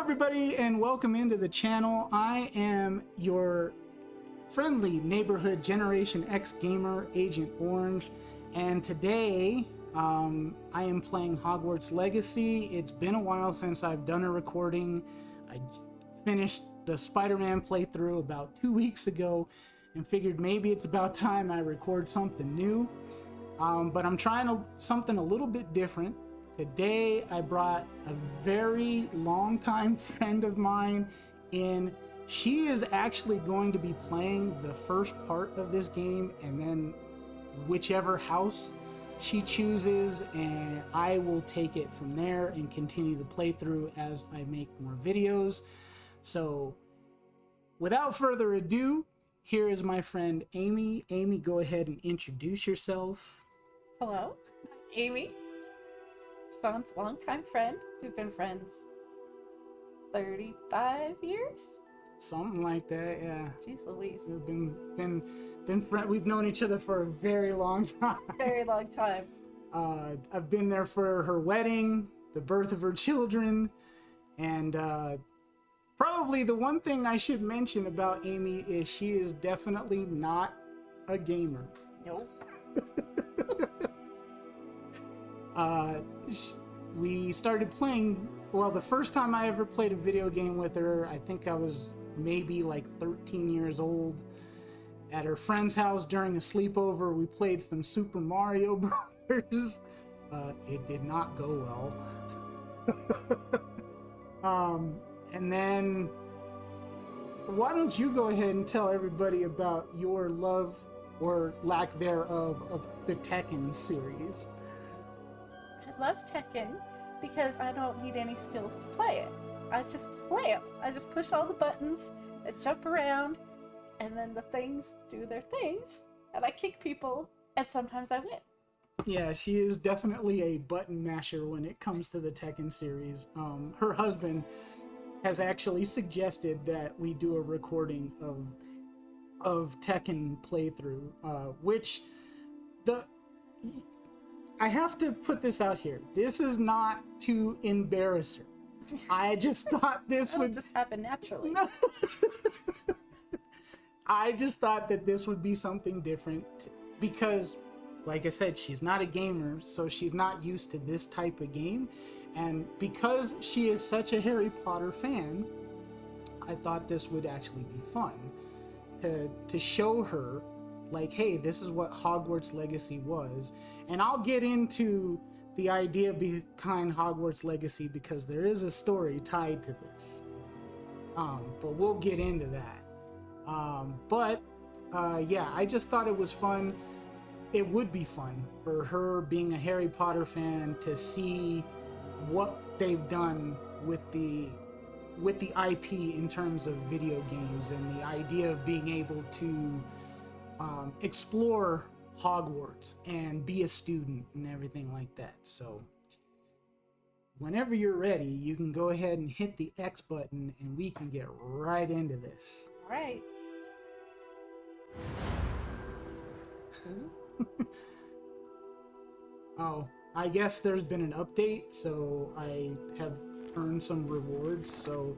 everybody, and welcome into the channel. I am your friendly neighborhood Generation X gamer, Agent Orange, and today I am playing Hogwarts Legacy. It's been a while since I've done a recording. I finished the Spider-Man playthrough about 2 weeks ago and figured maybe it's about time I record something new. But I'm trying something a little bit different. Today I brought a very long-time friend of mine in. She is actually going to be playing the first part of this game, and then whichever house she chooses, and I will take it from there and continue the playthrough as I make more videos. So without further ado, here is my friend Amy. Amy, go ahead and introduce yourself. Hello, Amy, Sean's longtime friend. We've been friends 35 years? Something like that, yeah. Jeez Louise. We've been friends. We've known each other for a very long time. Very long time. I've been there for her wedding, the birth of her children, and probably the one thing I should mention about Amy is she is definitely not a gamer. Nope. We started playing, well, the first time I ever played a video game with her, I think I was maybe like 13 years old. At her friend's house during a sleepover, we played some Super Mario Brothers. It did not go well. And then, why don't you go ahead and tell everybody about your love, or lack thereof, of the Tekken series? I love Tekken because I don't need any skills to play it. I just flail. I just push all the buttons and jump around, and then the things do their things, and I kick people, and sometimes I win. Yeah, she is definitely a button masher when it comes to the Tekken series. Her husband has actually suggested that we do a recording of Tekken playthrough, which I have to put this out here. This is not to embarrass her. I just thought this would just happen naturally. I just thought that this would be something different because, like I said, she's not a gamer, so she's not used to this type of game. And because she is such a Harry Potter fan, I thought this would actually be fun to show her, like, hey, this is what Hogwarts Legacy was. And I'll get into the idea behind Hogwarts Legacy because there is a story tied to this. But we'll get into that. Yeah, I just thought it was fun. It would be fun for her, being a Harry Potter fan, to see what they've done with the IP in terms of video games, and the idea of being able to explore Hogwarts and be a student and everything like that. So whenever you're ready, you can go ahead and hit the X button and we can get right into this. All right. Oh, I guess there's been an update, so I have earned some rewards. So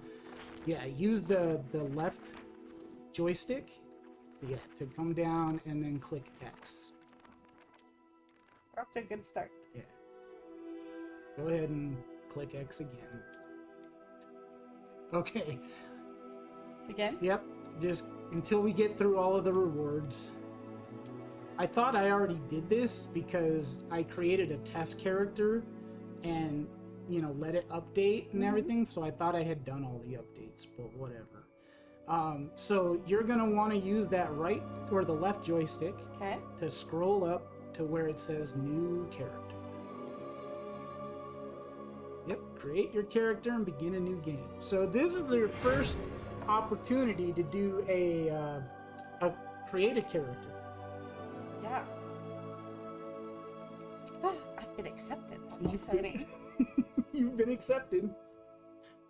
yeah, use the left joystick, yeah, to come down and then click X. We're off to a good start. Yeah. Go ahead and click X again. Okay. Again? Yep. Just until we get through all of the rewards. I thought I already did this because I created a test character and, you know, let it update and everything. So I thought I had done all the updates, but whatever. So you're going to want to use that right or the left joystick to scroll up to where it says new character. Yep, create your character and begin a new game. So this is your first opportunity to do a create a character. Yeah. I've been accepted. That's exciting. You've been accepted.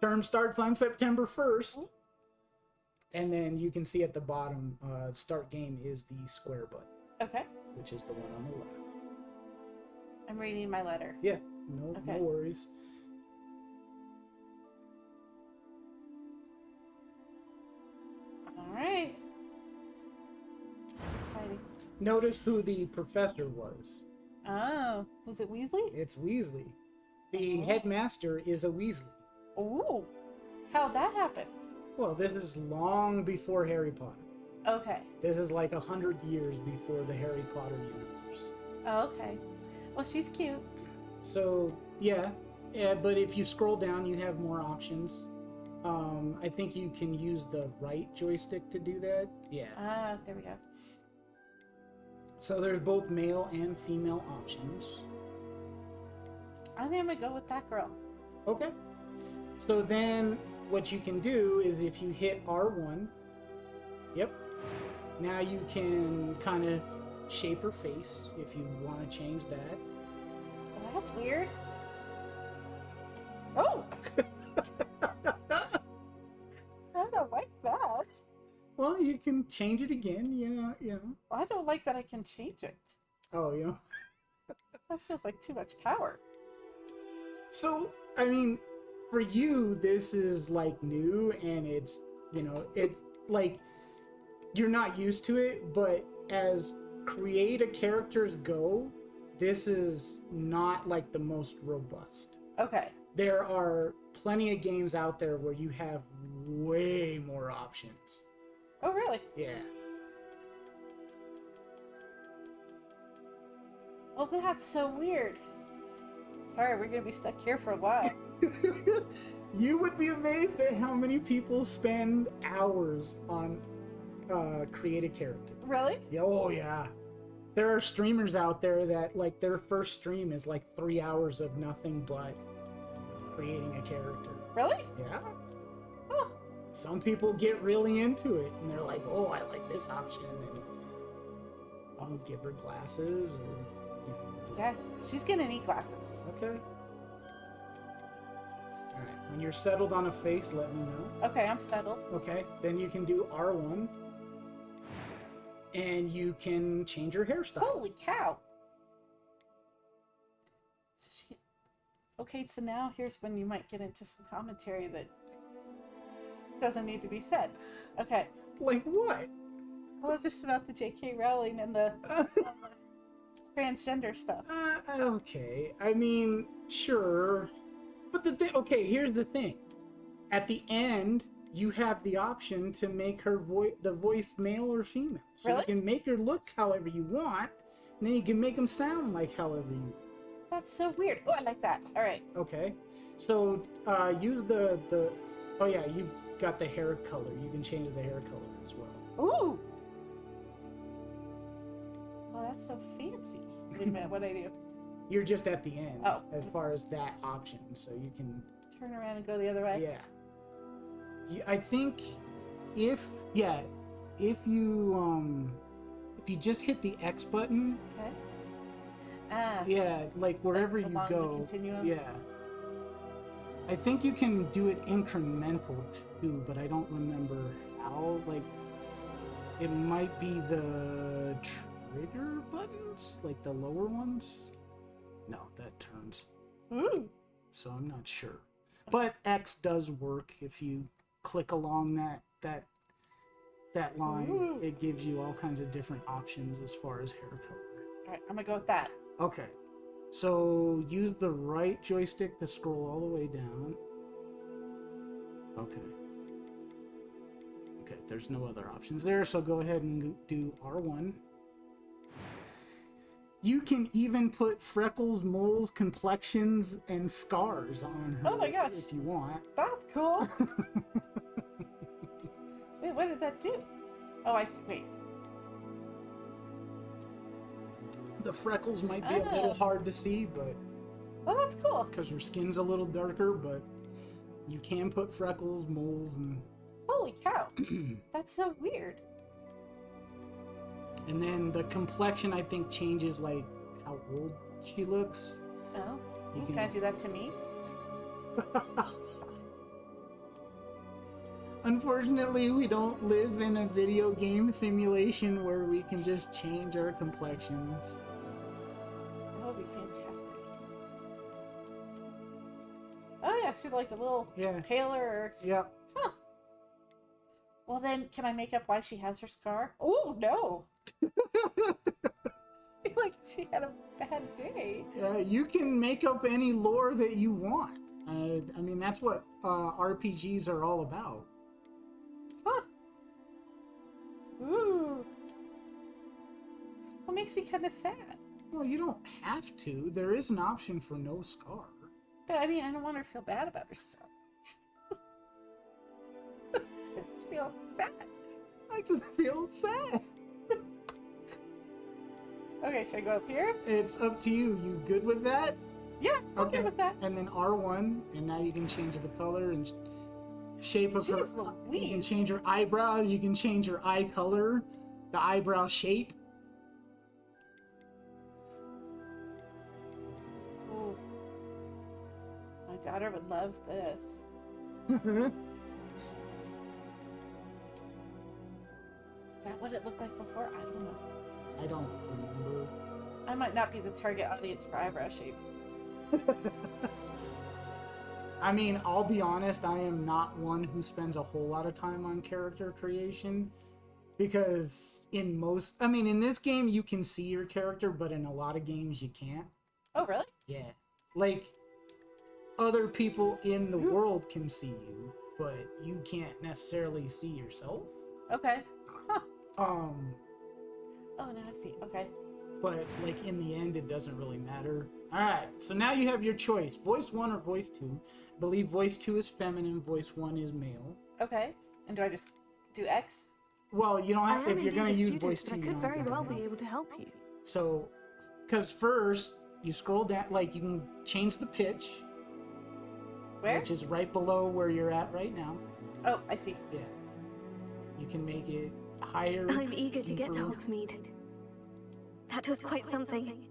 Term starts on September 1st. And then you can see at the bottom, start game is the square button. Okay. Which is the one on the left. I'm reading my letter. Yeah, no worries. notice who the professor was. Oh, was it Weasley? It's Weasley. The Oh. headmaster is a Weasley. Ooh, how'd that happen? Well, this is long before Harry Potter. Okay. This is like 100 years before the Harry Potter universe. Oh, okay. Well, she's cute. So, yeah, but if you scroll down, you have more options. I think you can use the right joystick to do that. Yeah. Ah, there we go. So there's both male and female options. I think I'm gonna go with that girl. Okay. So then what you can do is if you hit R1, yep, now you can kind of shape her face if you want to change that. Well, that's weird. Oh! I don't like that. Well, you can change it again, Well, I don't like that I can change it. Oh, That feels like too much power. So, I mean, for you, this is like new and it's like you're not used to it, but as creative characters go, this is not like the most robust. Okay. There are plenty of games out there where you have way more options. Oh, really? Yeah. Well, that's so weird. Sorry, we're gonna be stuck here for a while. You would be amazed at how many people spend hours on creative character. Really? Oh yeah. There are streamers out there that like their first stream is like 3 hours of nothing but creating a character. Really? Yeah. Oh. Some people get really into it and they're like, oh, I like this option, and I'll give her glasses or Yeah, she's gonna need glasses. Okay. Alright. When you're settled on a face, let me know. Okay, I'm settled. Okay. Then you can do R1. And you can change your hairstyle. Holy cow! Okay, so now here's when you might get into some commentary that doesn't need to be said. Okay. Like what? Well, just about the J.K. Rowling and the transgender stuff. Okay. I mean, sure. But okay, here's the thing. At the end, you have the option to make her the voice male or female. So Really? you can make her look however you want, and then you can make them sound like however you want. That's so weird. Oh, I like that. All right. Okay. So use the oh yeah, you got the hair color. You can change the hair color as well. Ooh. Well, that's so fancy. Wait a minute, what do I do? You're just at the end Oh. as far as that option, so you can Turn around and go the other way? yeah. I think if you just hit the X button, Okay. Ah. yeah, like wherever you along the go, continuum? yeah. I think you can do it incremental too, but I don't remember how. Like, it might be the trigger buttons, like the lower ones. No, that turns. Ooh. So I'm not sure. But X does work if you click along that line. Ooh. It gives you all kinds of different options as far as hair color. All right, I'm gonna go with that. Okay. So use the right joystick to scroll all the way down. Okay. Okay, there's no other options there, so go ahead and do R1. You can even put freckles, moles, complexions, and scars on her. Oh my gosh. If you want. That's cool. Wait, what did that do? Oh, I see. Wait. The freckles might be a little hard to see, but Oh, that's cool. because her skin's a little darker, but you can put freckles, moles, and Holy cow. That's so weird. and then the complexion I think changes like how old she looks. Oh. You Can I do that to me? Unfortunately, we don't live in a video game simulation where we can just change our complexions. That would be fantastic. Oh yeah, she's like a little Yeah. paler or... Yep. Huh. Well then, can I make up why she has her scar? Oh, no. She had a bad day. You can make up any lore that you want. I mean, that's what RPGs are all about. Huh. Ooh. What makes me kind of sad? Well, you don't have to. There is an option for no scar. But I mean, I don't want her to feel bad about herself. I just feel sad. I just feel sad. Okay, should I go up here? It's up to you. You good with that? Yeah, I'm good with that. And then R1, and now you can change the color and shape of her. Jeez Louise. You can change her eyebrow. You can change her eye color, the eyebrow shape. Ooh. My daughter would love this. Is that what it looked like before? I don't know. I don't remember. I might not be the target audience for eyebrow shape. I mean, I'll be honest, I am not one who spends a whole lot of time on character creation. Because in this game you can see your character, but in a lot of games you can't. Oh, really? Yeah. Like, other people in the world can see you, but you can't necessarily see yourself. Okay. Huh. Oh, now I see. Okay. But, like, in the end, it doesn't really matter. Alright, so now you have your choice. Voice 1 or voice 2. I believe voice 2 is feminine, voice 1 is male. Okay. And do I just do X? Well, you don't have, if you're going to use voice 2, I could very well be able to help you. So, because first, you scroll down, like, you can change the pitch. Where? Which is right below where you're at right now. Oh, I see. Yeah. You can make it higher. I'm eager to get to deeper. Hogsmeade. That was quite something.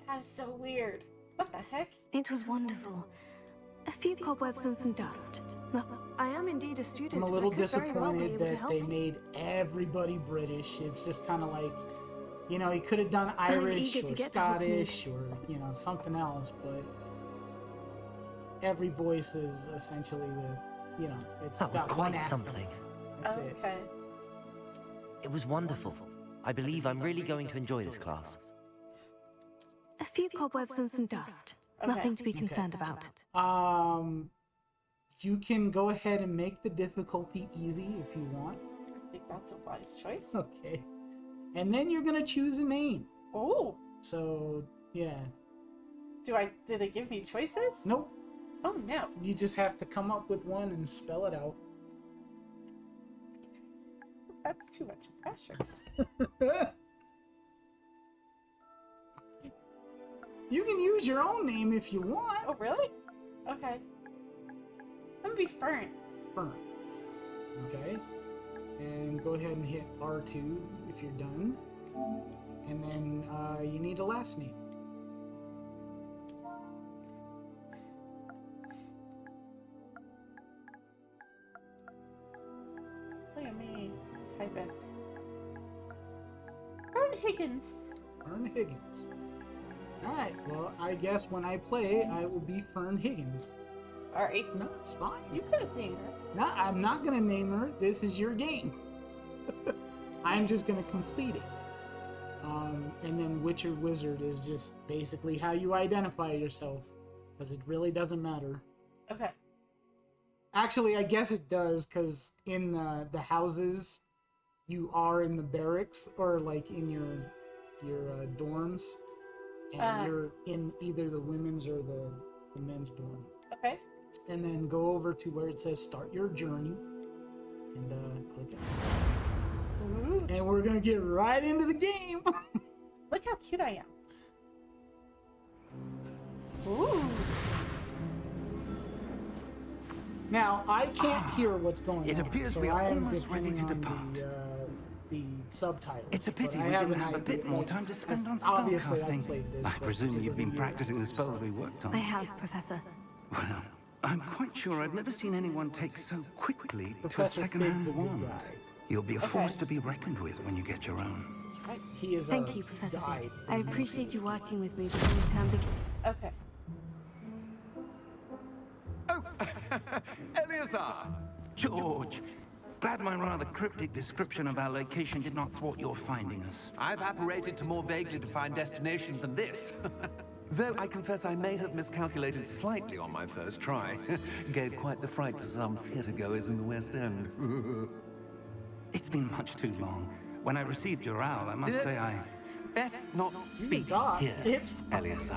That is so weird. What the heck? It was wonderful. A few cobwebs and some dust. Well, I am indeed a student. I'm a little but I could very well be disappointed able to that help they you. made everybody British. It's just kind of like, you know, he could have done Irish eager to or get to Scottish or, you know, something else, but every voice is essentially the, you know, it's That was got one quite accent. something. That's it. Okay. It was wonderful. I believe I'm really going to enjoy this class. A few cobwebs and some dust. Okay. Nothing to be concerned about. You can go ahead and make the difficulty easy if you want. I think that's a wise choice. Okay. And then you're gonna choose a name. Oh. So, yeah. Do they give me choices? Nope. Oh, no. You just have to come up with one and spell it out. That's too much pressure. You can use your own name if you want. Oh, really? Okay. I'm gonna be Fern. Fern. Okay. And go ahead and hit R2 if you're done. And then you need a last name. Look at me typing. Fern Higgins. Fern Higgins. Alright, well, I guess when I play, I will be Fern Higgins. Sorry. No, it's fine. You could have named her. No, I'm not gonna name her. This is your game. I'm just gonna complete it. And then Witcher Wizard is just basically how you identify yourself. Because it really doesn't matter. Okay. Actually, I guess it does, because in the houses, you are in the barracks, or like in your dorms. And you're in either the women's or the men's dorm. Okay. And then go over to where it says start your journey. And click X. Ooh. And we're gonna get right into the game. Look how cute I am. Ooh. Now I can't hear what's going on. It appears so we are I am almost ready depending to on depart. The subtitles. It's a pity but I we have didn't an have a idea, bit more like, time to spend on obviously I've spellcasting. played this, I but presume it you've was a been year practicing the after spells started. we worked I on. have, Professor. Well, I'm quite sure I've never seen anyone take so quickly to a Professor second-hand Fig's a good wand. guy. You'll be a force to be reckoned with when you get your own. That's right. He is Thank our you, Professor guide. Fig. I appreciate you working with me before the term begins. Okay. Oh, Eleazar! George! Glad my rather cryptic description of our location did not thwart your finding us. I've apparated to more vaguely defined destinations than this. Though I confess I may have miscalculated slightly on my first try. Gave quite the fright to some theatergoers in the West End. It's been much too long. When I received your owl, I must say I... Best not speak God, here, it's Eleazar.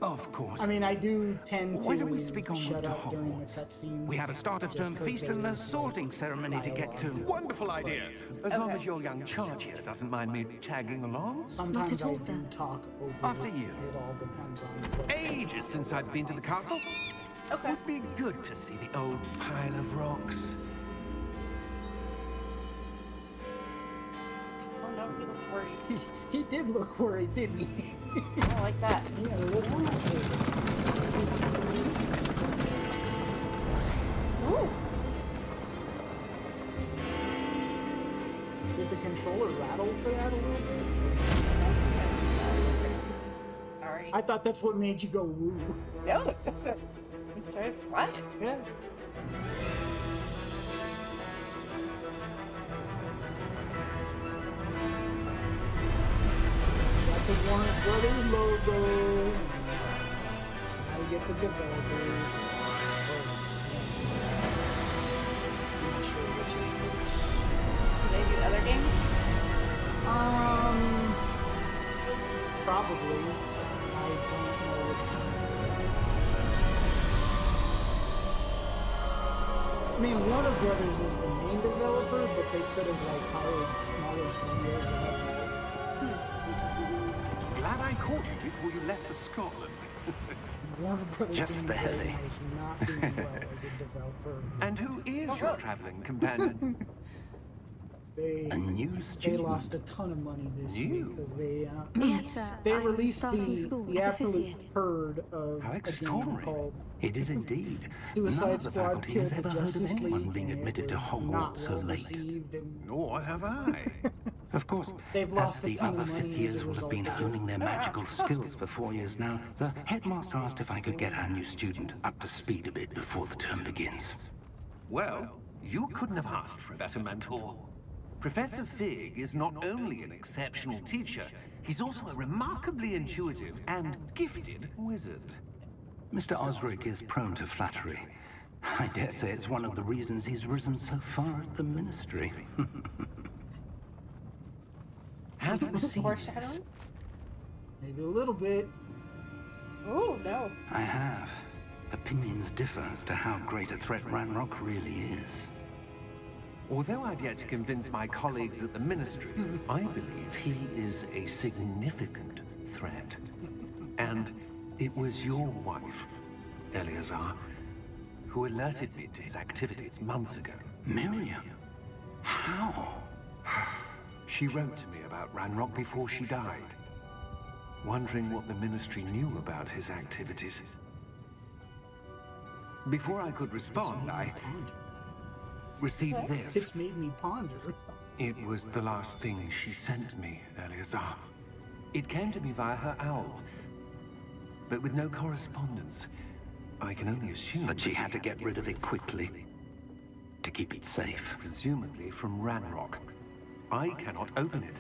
Of course. I mean, I do tend Why to don't we speak on shut to up during the Hogwarts? cutscenes. We have a start-of-term just 'cause feast and a there's, sorting ceremony to get to. Wonderful idea. As long as your young charge here doesn't mind me tagging along. Sometimes Not at all, I do sir. talk over After it. you. It all depends on what... Ages since I've been to the castle. Okay. Would be good to see the old pile of rocks. Oh no, he looked worried. He did look worried, didn't he? I don't like that. He had a look on his face. Ooh. Did the controller rattle for that a little bit? Sorry. I thought that's what made you go woo. No, it just said he started flying. Yeah. Got the Warner Brothers logo. Now we get the developers. I'm not sure which it is. Do they do other games? Probably. I don't know which ones they are. I mean, Warner Brothers is the main developer, but they could have like hired smaller studios to help. Glad I caught you before you left for Scotland. Warner Brothers Just games barely. right now is not doing well as a developer. And who is your traveling companion? They A new they student. lost a ton of money this year New? because they Yes, sir. they I'm released starting school the as a fifth absolute year. herd of How a game extraordinary. called It is indeed. Suicide None of the Squad faculty killed has the ever heard of Justice anyone League, being and it admitted to was Hogwarts not so well late. received, and Nor have I. Of course, They've as lost a the ton of other money fifth as years a will have result been of it. honing their magical skills for 4 years now, the headmaster asked if I could get our new student up to speed a bit before the term begins. Well, you couldn't have asked for a better mentor. Professor Fig is not only an exceptional teacher, he's also a remarkably intuitive and gifted wizard. Mr. Osric is prone to flattery. I dare say it's one of the reasons he's risen so far at the ministry. Have you seen Foreshadowing? this? maybe a little bit. Oh no. I have. Opinions differ as to how great a threat Ranrock really is. Although I've yet to convince my colleagues at the Ministry, I believe he is a significant threat. And it was your wife, Eleazar, who alerted me to his activities months ago. Miriam? How? She wrote to me about Ranrock before she died, wondering what the Ministry knew about his activities. Before I could respond, I received It's this. made me ponder. It was the last thing she sent me, Eleazar. It came to me via her owl, but with no correspondence. I can only assume That she had to get rid of it quickly to keep it safe. presumably from Ranrock. I cannot open it.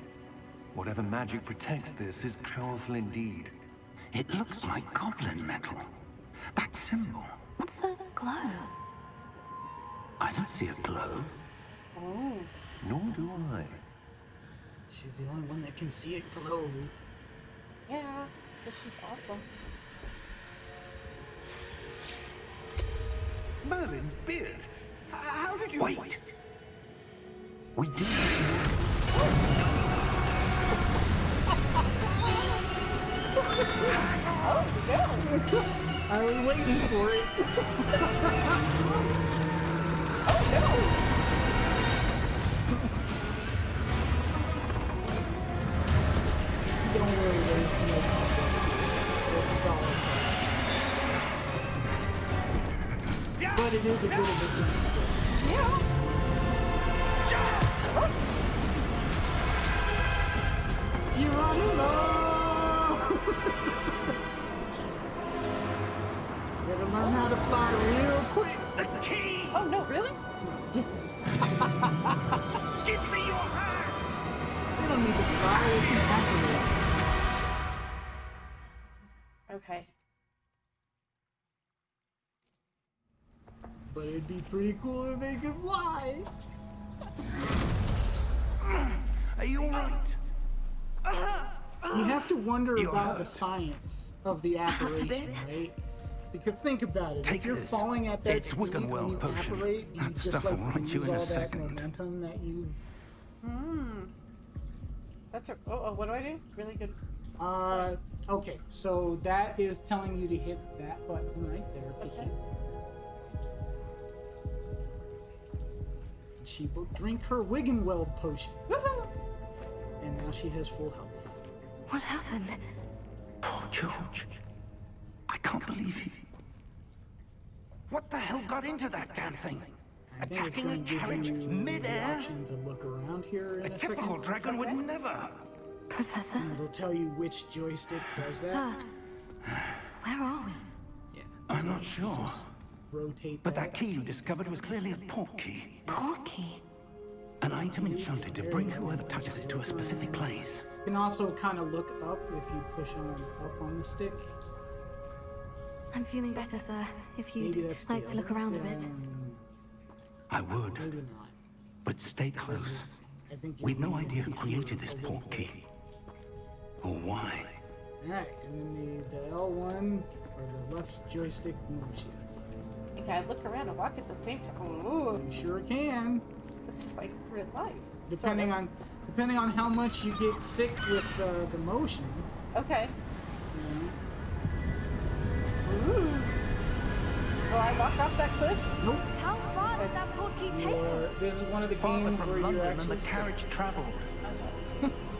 Whatever magic protects this is powerful indeed. It looks like goblin metal. That symbol. What's the glow? I don't see a glow. Nor do I. She's the only one that can see it glow. Yeah, because she's awesome. Merlin's beard! How did you... Wait! We do. I was waiting for it. Don't worry, there's no problem. This is all impressive. But it is a little bit difficult. Yeah. Geronimo! Gotta learn how to fly real quick. The key! Oh no, really? Just But it'd be pretty cool if they could fly. Are you alright? You have to wonder You're about the hurt. science of the apparition, right? Because think about it. Take if you're this. falling at that It's speed when Wiggenweld you potion. apparate, do you That just stuff like will right you lose in a all that second. momentum that you... That's a, oh, what do I do? Really good. Okay, so that is telling you to hit that button right there. To Okay. hit. She will drink her Wiggenweld potion. Woohoo! And now she has full health. What happened? Poor George. I can't believe he... What the hell got into that damn thing? I think it's Attacking a gonna give carriage you the mid-air? option to look around here in A a typical second. dragon would never. Professor? It'll tell you which joystick does that. Sir? Where are we? Yeah. I'm not sure. Rotate But that key you discovered was clearly a port key. Portkey. An item enchanted to bring whoever touches it to a specific place. You can also kind of look up if you push up on the stick. I'm feeling better, sir. If Maybe you'd that's the like to look other- around a bit. I would, Maybe not. but stay close. I think We've no idea who created this port key. Or why. Alright, and then the L1 or the left joystick moves you. You can I look around and walk at the same time. Ooh, You sure can. it's just like real life. Depending on how much you get sick with the motion. Okay. You know. Ooh. Will I walk off that cliff? Nope. How far did that portkey take Or us? this is one of the Farther games from where you're London than actually the sick. carriage travelled.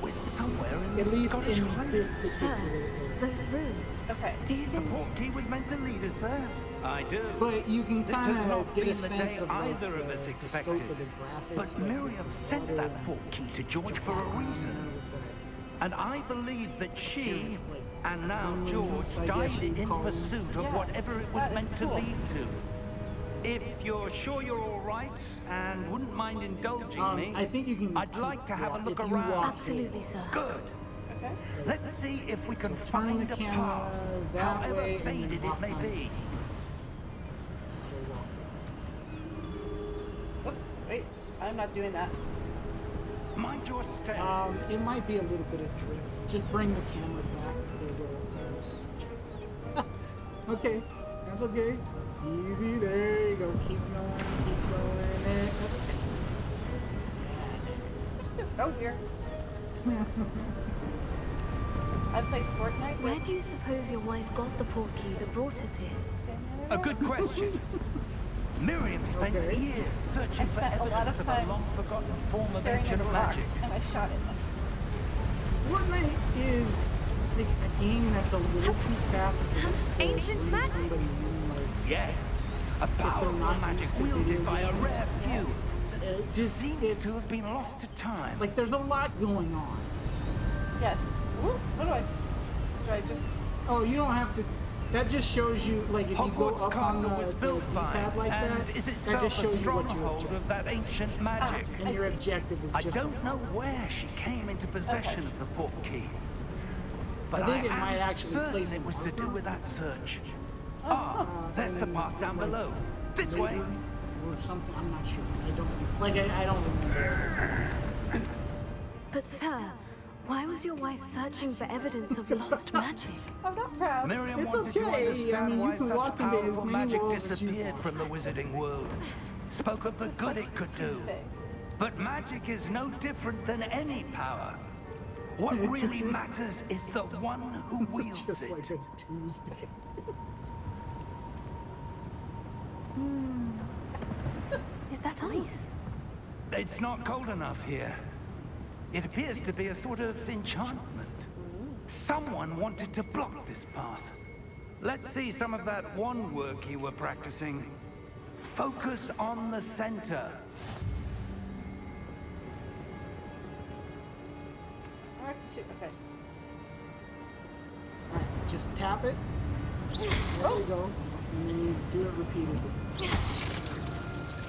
We're somewhere in At the least Scottish in Highlands. this Sir, particular area. those runes. Okay. Do you The think... port key was meant to lead us there. I do. But you can This kind has of not get been a the sense day of like, either of us the expected. scope of the graphics. But like, Miriam sent water that port key to George for a reason. And I believe that she, and now George, died in pursuit of Yeah, whatever it was that is meant cool. to lead to. If you're sure you're all right and wouldn't mind indulging me, I think you can. I'd like to have a look if you around. walk Absolutely, sir. Good. Okay. Let's see if we can turn find the a camera path, that however way and faded it walk may on be. Whoops. Wait. I'm not doing that. Mind your step. It might be a little bit of drift. Just bring the camera back to where it was. Okay, that's okay. Easy, there you go. Keep going, keep going. There. Oh dear. I play Fortnite. Where do you suppose your wife got the portkey that brought us here? A good question. Miriam spent Okay. years searching I for spent a lot evidence of of a time long-forgotten form of staring at a ancient rock, magic. and I shot it once. Fortnite is like a game that's a little too fast paced. to, like, Ancient read magic? somebody in, like, Yes, a powerful not magic used to wielded video by a games. rare few. it just Seems it's to have been lost to time. like there's a lot going on. Yes. Ooh, what do I just? Oh, you don't have to. That just shows you, like, if you go Hogwarts up on Castle the, was the built by D-pad like and that, is that itself just a shows you what your stronghold objective of that ancient magic. and your objective is I just don't to know follow. where she came into possession of the port key. But I think it am might actually certain place it was to marker. do with that search. There's the path down below. This way. Or something. I'm not sure. I don't remember. But sir, why was your wife searching for evidence of lost magic? I'm not proud. Miriam It's wanted to okay. I understand mean, you why can such walk into as powerful many magic walls as you disappeared want. from the wizarding world. Spoke of the good it could do. Tuesday. But magic is no different than any power. What really matters is the one who wields Just it. like a Tuesday. Is that ice? It's not cold enough here. It appears to be a sort of enchantment. Someone wanted to block this path. Let's see some of that wand work you were practicing. Focus on the center. Alright, shoot. Okay. Alright, just tap it. There you go. And then you do it repeatedly.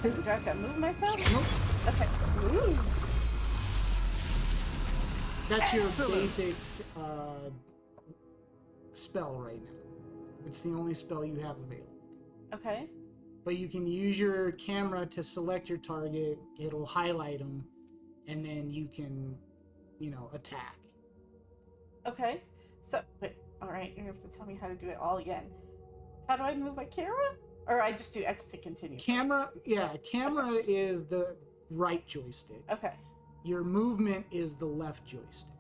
Do I have to move myself? Nope. Okay. Ooh. That's your Excellent. basic spell right now. It's the only spell you have available. Okay. but you can use your camera to select your target. It'll highlight them, and then you can, attack. Okay. So, wait, all right, you have to tell me how to do it all again. How do I move my camera? Or I just do X to continue? Camera is the right joystick. Okay. Your movement is the left joystick.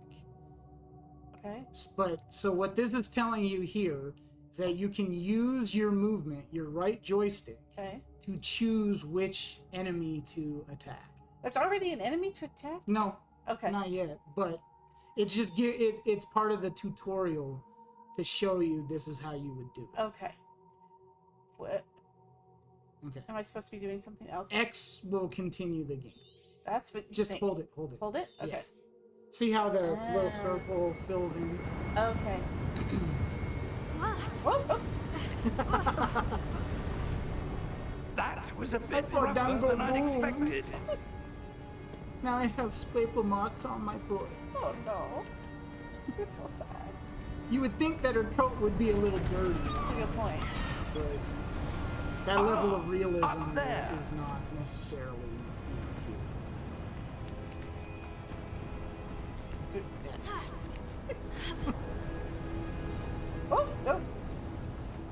Okay. But so what this is telling you here is that you can use your movement, your right joystick, Okay. to choose which enemy to attack. There's already an enemy to attack? No, Okay. not yet. But it's just it's part of the tutorial to show you this is how you would do it. Okay. What? Okay. Am I supposed to be doing something else? X will continue the game. That's what you Just think. hold it. Hold it? Yeah. Okay. See how the little circle fills in? Okay. Whoa! Oh. That was a I bit thought down rougher go than I'd boom. expected. Now I have scraper marks on my butt. Oh no. It's so sad. You would think that her coat would be a little dirty, That's a good point. but that level of realism up there. is not necessarily Dude. here. Yes. Oh, no.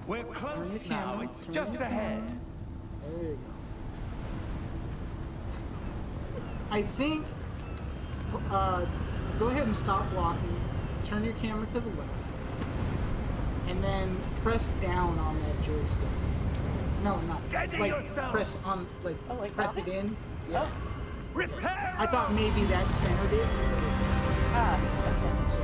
We're Turn close your now. camera, It's turn just your ahead. camera. There you go. I think, go ahead and stop blocking, turn your camera to the left, and then press down on that joystick. No, not, Steady like, yourself. press on, like, Oh, like press that? it in. Yeah. Oh. Repair! I thought maybe that centered it. Ah, okay.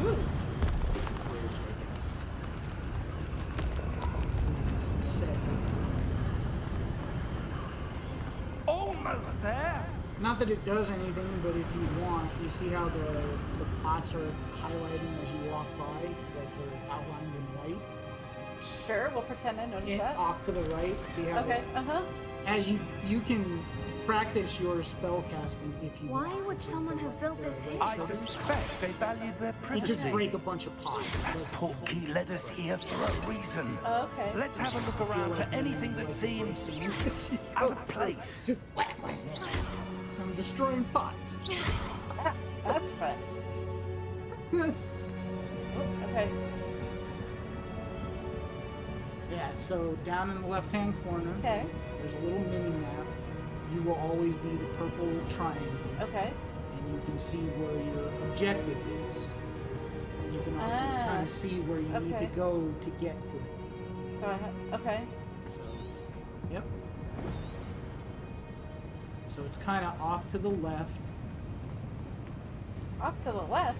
Ooh. Almost there. Not that it does anything, but if you want, you see how the pots are highlighting as you walk by, like they're outlined in white. Sure, we'll pretend I noticed And that. off to the right, see how Okay, uh-huh. as you can practice your spell casting if you Why want. would someone have built this here? I suspect they valued their You just privacy. break a bunch of pots. It doesn't- Portkey led us here for a reason. Okay. Let's have a look around for anything that seems out of place. Just whack, whack, whack. I'm destroying pots. That's fun. Oh, okay. Yeah, so down in the left-hand corner, Okay. there's a little mini-map. You will always be the purple triangle, Okay. and you can see where your objective is. You can also Ah, kind of see where you need okay. to go to get to it. So I have. Okay. So, yep. So it's kind of off to the left. Off to the left.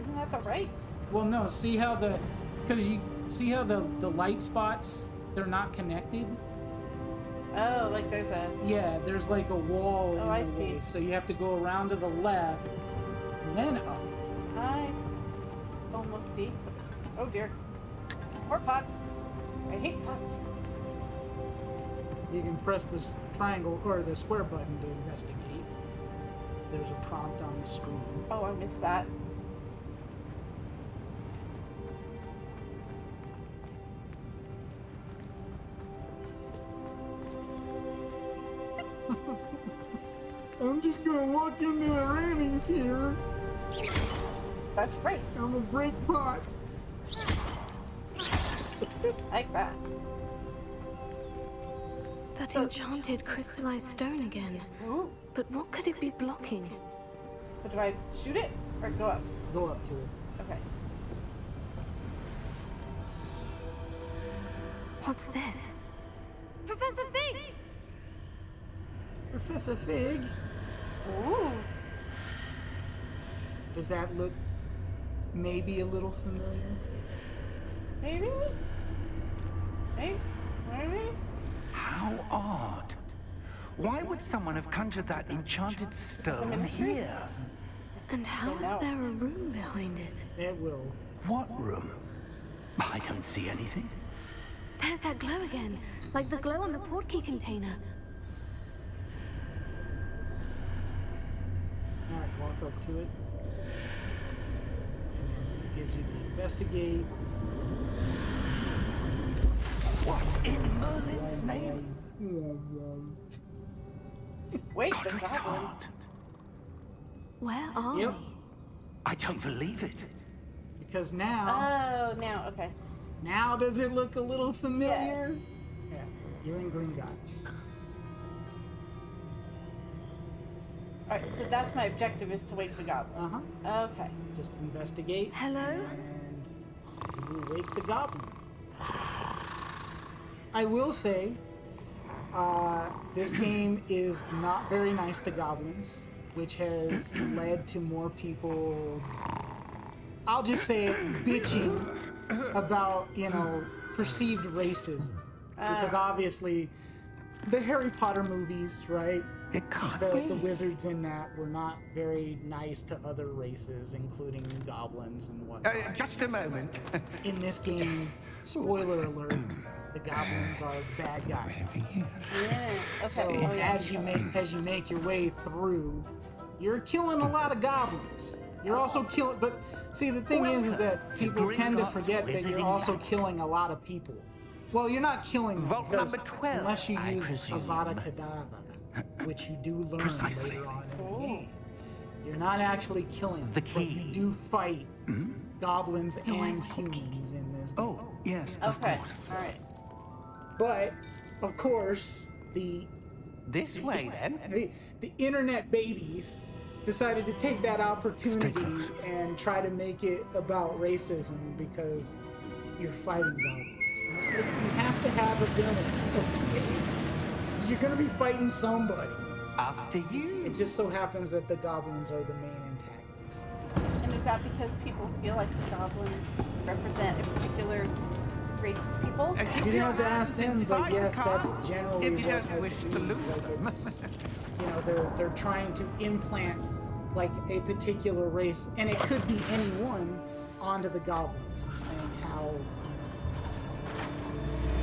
Isn't that the right? Well, no, see how because you see how the light spots, they're not connected? Oh, like there's a. Yeah, there's like a wall Oh, in I the way. see. So you have to go around to the left and then up. I almost see. Oh dear. More pots. I hate pots. You can press this triangle or the square button to investigate. There's a prompt on the screen. Oh, I missed that. I'm just gonna walk into the railings here. That's right. I'm gonna break pot. Like that. That So- enchanted crystallized stone again. Ooh. But what could it be blocking? So do I shoot it or go up? Go up to it. Okay. What's this? Professor Fig! Professor Fig. Ooh. Does that look maybe a little familiar? Maybe. Maybe. How odd. Why would someone have conjured that enchanted stone here? And how Don't is know. there a room behind it? It will. What room? I don't see anything. There's that glow again, like the glow on the portkey container. Alright, walk up to it. And then it gives you the investigate. What in Merlin's name? Wait, the Godric's goblin. heart. Where are Yep. we? I don't believe it. Because now, Oh, now, okay. now does it look a little familiar? Yes. Yeah, you're in Gringotts. Alright, so that's my objective, is to wake the goblin. Uh-huh. Okay. Just investigate. Hello? And you will wake the goblin. I will say, this game is not very nice to goblins, which has led to more people, I'll just say it, bitching about, you know, perceived racism. Because obviously, the Harry Potter movies, right? It can't The wizards in that were not very nice to other races, including goblins and whatnot. Just a moment. In this game, spoiler alert, the goblins are the bad guys. Yeah. Okay. So Oh, yeah. as you make your way through, you're killing a lot of goblins. You're also killing, but see, the thing is that people tend to forget that you're also killing a lot of people. Well, you're not killing them Vault because number 12, unless you I use presume. Avada Kedavra, which you do learn Precisely. later on in the game. You're not actually killing them, The but you key. do fight goblins and where's Hotkey? humans in this game. Oh, yes, of Okay. course. Alright. But, of course, This way, then. the internet babies decided to take that opportunity Stay close. and try to make it about racism because you're fighting goblins. And it's like you have to have a villain. You're gonna be fighting somebody. After you. It just so happens that the goblins are the main antagonists. And is that because people feel like the goblins represent a particular race of people? You'd have to ask them, but yes, that's generally if you what don't I wish to believe. lose Like them. it's, you know, they're trying to implant like a particular race, and it could be anyone, onto the goblins, and saying how.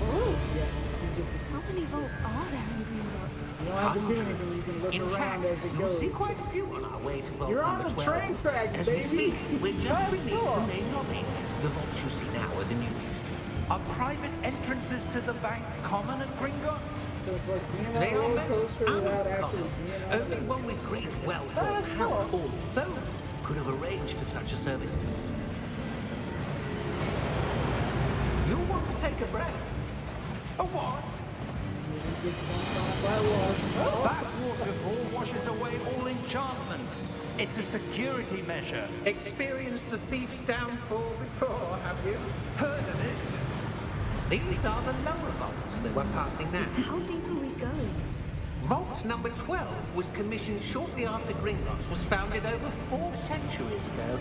Ooh. Yeah, you get the, How many vaults are there in Gringotts? you don't have to do anything. You can look In around fact, as it you'll goes. see quite a few on our way to Vault You're on number the 12. train tracks, As baby. we speak, we're just That's beneath cool. the main lobby. The vaults you see now are the newest. Are private entrances to the bank common at Gringotts? So it's like being on They a are roller most coaster without actually uncommon. being on Only it. one with great wealth Oh, or that's power, cool. or both, could have arranged for such a service. You'll want to take a breath. A what? You get dumped on by water. That waterfall washes away all enchantments. It's a security measure. Experienced the thief's downfall before, have you? Heard of it? These are the lower vaults that we're passing now. How deep are we going? Vault number 12 was commissioned shortly after Gringotts was founded over 4 centuries ago.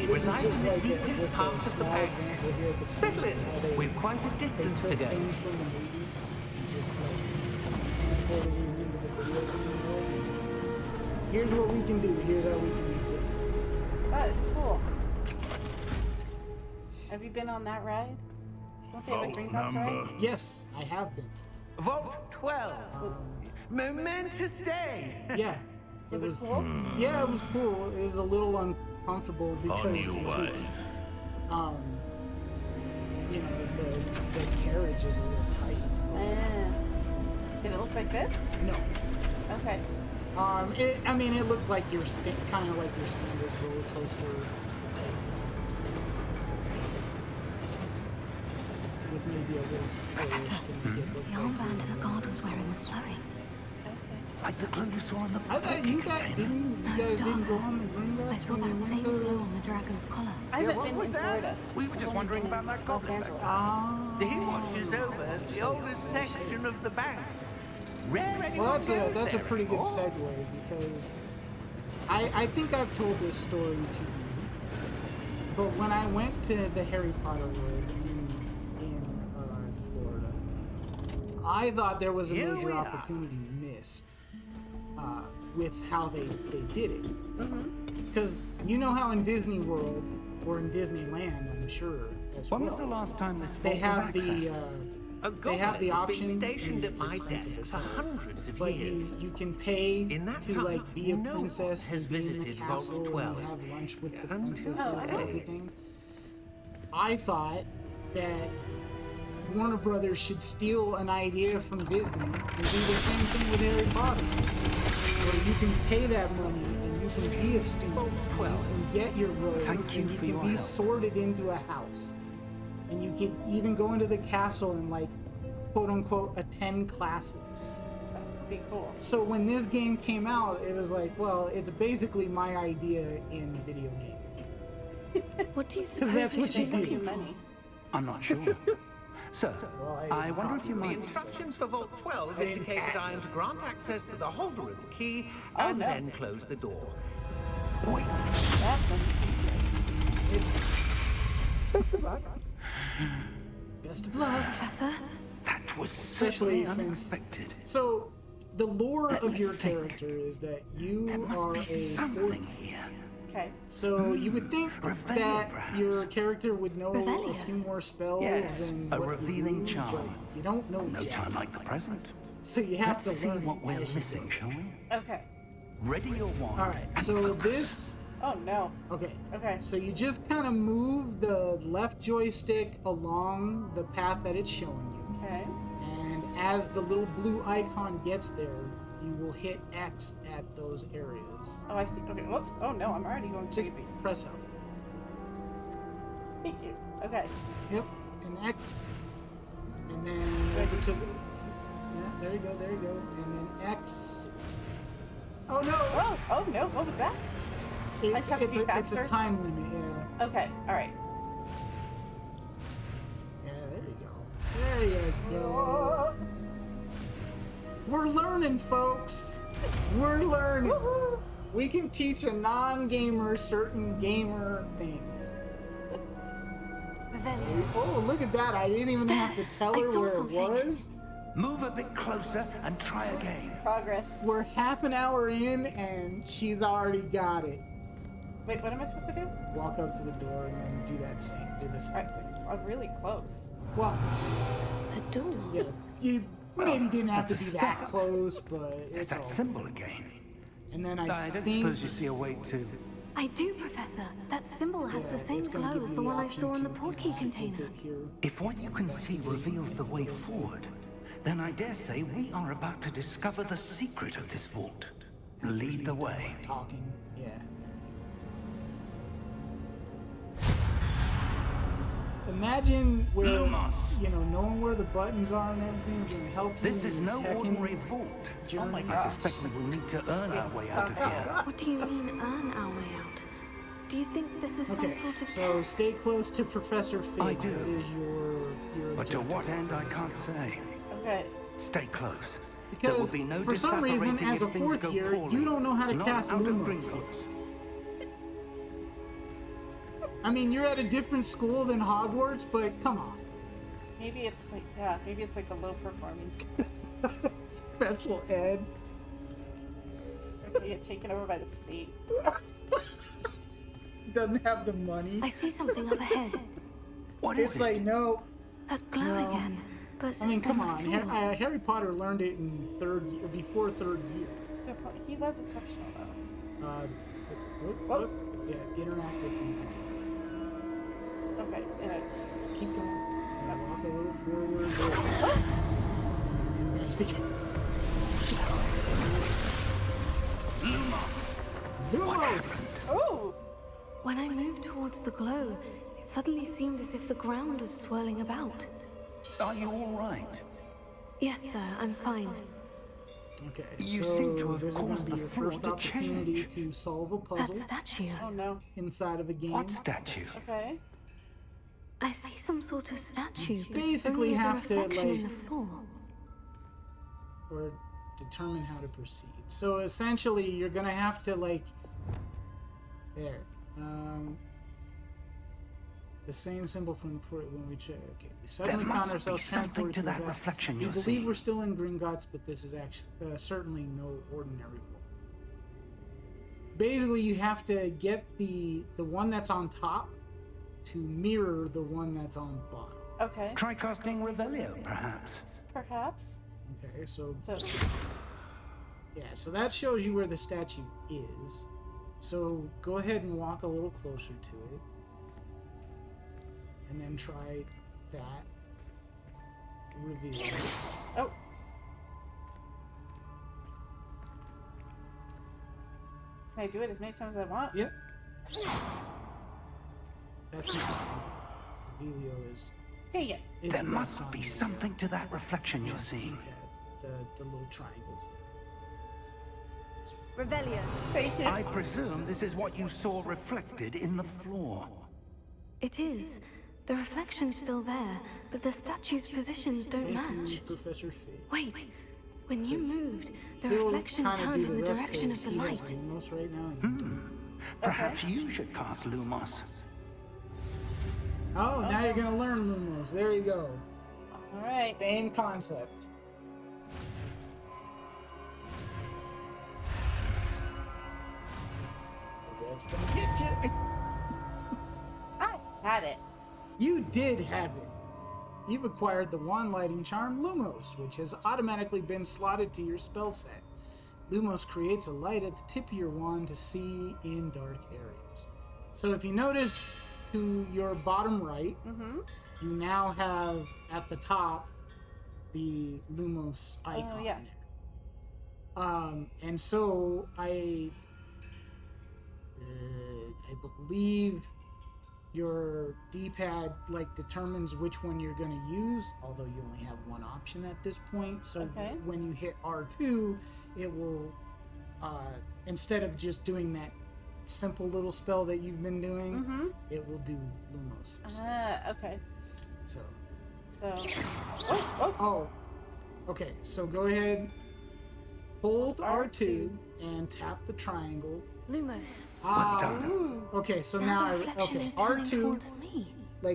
It This is resides just in the like deepest just part a of the small bank. example here, but Settle in. how they- We've quite a they distance took to go. things from the movies and just like transported it into the video game world. Here's what we can do. Here's how we can make this work. That is cool. Have you been on that ride? Don't they have a Gringotts ride? Yes, I have been. Vault 12. Momentous day. Yeah. Was it cool? Yeah, it was cool. It was a little uncomfortable because you know, the carriage is a little tight. Did it look like this? No. Okay. I mean, it looked like your kind of like your standard roller coaster type. With maybe a little Professor, forest to make it look The armband the guard was wearing was glowing. Like the glue you saw on the I thought you guys container. didn't. You guys didn't go on the Gringotts. I saw when that you same went to- glow on the dragon's collar. I haven't what been was in that? Florida. We were just I've only wondering been about in that Los goblin back Angeles. Ah. He watches over the oldest section of the bank. Rare anyone Well, that's goes a there pretty good anymore. segue because I think I've told this story to you, but when I went to the Harry Potter world in Florida, I thought there was a Here we major are. opportunity missed with how they did it. Because you know how in Disney World or in Disneyland, I'm sure as When well, was the last time this they vault was have the accessed? A they have the goblin has option. been stationed and at it's my expensive desk as for hell. hundreds of But years. you can pay In that to time, like be a no one princess has and be in the visited Vault castle 12 and have lunch with the until princesses and today. everything. I thought that Warner Brothers should steal an idea from Disney and do the same thing with Harry Potter, where you can pay that money and you can be a student, Vault and 12. you can get your robes, Thank you and you for can your be help. sorted into a house, and you can even go into the castle and like quote unquote attend classes. That would be cool. So when this game came out, it was like, well, it's basically my idea in video game. What do you suppose that's we what should you be do. looking for? Money. I'm not sure. Sir, I wonder if you The might... instructions for Vault 12 didn't indicate have that I am to grant access to the holder of the key Oh, and no. then close the door. Wait, That one's It's best of luck. Professor? that was Especially certainly since- unexpected. So the lore Let of me your think. character is that you There must are be a something fourth. here. okay. So you would think Reveille, that perhaps. your character would know Reveille. a few more spells Yes, than a what you revealing do, charm. but you don't know No jack. time like the present. So you have Let's to see learn what we're as you missing, go. shall we? Okay. Ready your wand. All right. and So focus. this. Oh no. Okay. Okay. So you just kind of move the left joystick along the path that it's showing you. Okay. And as the little blue icon gets there, you will hit X at those areas. Oh, I see. Okay. Whoops. Oh no, I'm already going Just crazy. press out. Thank you. Okay. Yep, and X. And then over to the... Yeah, there you go, there you go. And then X. Oh no! Oh. Oh no. What was that? I just have to It's be a faster? time limit, yeah. Okay. All right. Yeah, there you go. There you go. We're learning, folks. We're learning. We can teach a non-gamer certain gamer things. Reveille. Oh, look at that. I didn't even have to tell I her saw where something. it was. Move a bit closer and try again. Progress. We're half an hour in and she's already got it. Wait. What am I supposed to do? Walk up to the door and then do the same Alright, thing. I'm really close. Well, A door? yeah, you maybe didn't have to that's be a that start. close, but There's it's that all symbol again. And then I I don't think suppose you see a way to... I do, Professor. That symbol has yeah, the same it's gonna glow give as you the one I option saw in the to, portkey move container. it here. If what you can see reveals the way forward, then I dare say we are about to discover the secret of this vault. Lead the way. Talking, yeah. Imagine where, Lumos. knowing where the buttons are and everything is gonna help you. This is in no Tekken ordinary vault. journey. Oh my I gosh. suspect we will need to earn our way out of here. What do you mean, earn our way out? Do you think this is some Okay, sort of so test? stay close to Professor Fig. I do. That is your But to objective. what end, I can't say. Okay. Stay close. There will Because be no for some reason, disapparating as a if things fourth go year, poorly. you don't know how to Not cast out of Lumos. Gringotts. I mean, you're at a different school than Hogwarts, but come on. Maybe it's like maybe it's like a low performance. Special ed. Or they get taken over by the state. Doesn't have the money. I see something up ahead. What is It's it? like, no. That glow No. again. But I mean, come on on. the floor. Harry Potter learned it in before third year. Good point. He was exceptional though. Whoop. Yeah, interact with the magic. Okay. Just keep going. Walk a little forward. Investigate. Lumos! Oh. When I moved towards the glow, it suddenly seemed as if the ground was swirling about. Are you all right? Yes, sir, I'm fine. Okay, You so seem to have this is going caused to be the your floor first to opportunity change. to solve a That puzzle statue. Oh no. inside of a game. What statue? Okay. I see some sort of statue, but basically only as a have to, reflection in like- the floor. Or determine how to proceed. So essentially, you're going to have to, like... There. The same symbol from the port when we check. Okay, we suddenly There found must be ourselves something transported to that the- reflection We you're believe seeing. we're still in Gringotts, but this is actually certainly no ordinary vault. Basically, you have to get the one that's on top to mirror the one that's on bottom. Okay. Try casting Revelio, perhaps. Perhaps. Okay, so So, yeah, so that shows you where the statue is. So go ahead and walk a little closer to it. And then try that. Reveal. oh. Can I do it as many times as I want? Yep. That's not Revelio is. Dang it. There must be something to that reflection you're seeing. The little triangles there. Revelio. Thank you. I presume this is what you saw reflected in the floor. It is. The reflection's still there, but the statue's positions don't Thank you, match. Professor Fig. Wait. When you moved, the He'll reflection kinda turned do in the rest direction 'cause of the he has light. Lumos right now. Perhaps you should cast Lumos. Oh, now you're gonna learn Lumos. There you go. All right. Same concept. The red's gonna get you. I had it. You did have it. You've acquired the wand lighting charm Lumos, which has automatically been slotted to your spell set. Lumos creates a light at the tip of your wand to see in dark areas. So if you notice to your bottom right, you now have at the top the Lumos icon yeah. there. And so I believe your D-pad determines which one you're going to use, although you only have one option at this point. So Okay. when you hit R2, it will instead of just doing that simple little spell that you've been doing, it will do Lumos. Okay. So Oh. okay. So go ahead, hold R2 and tap the triangle. Lumos. Well done. Okay, so Now now the reflection is turning R2. towards me.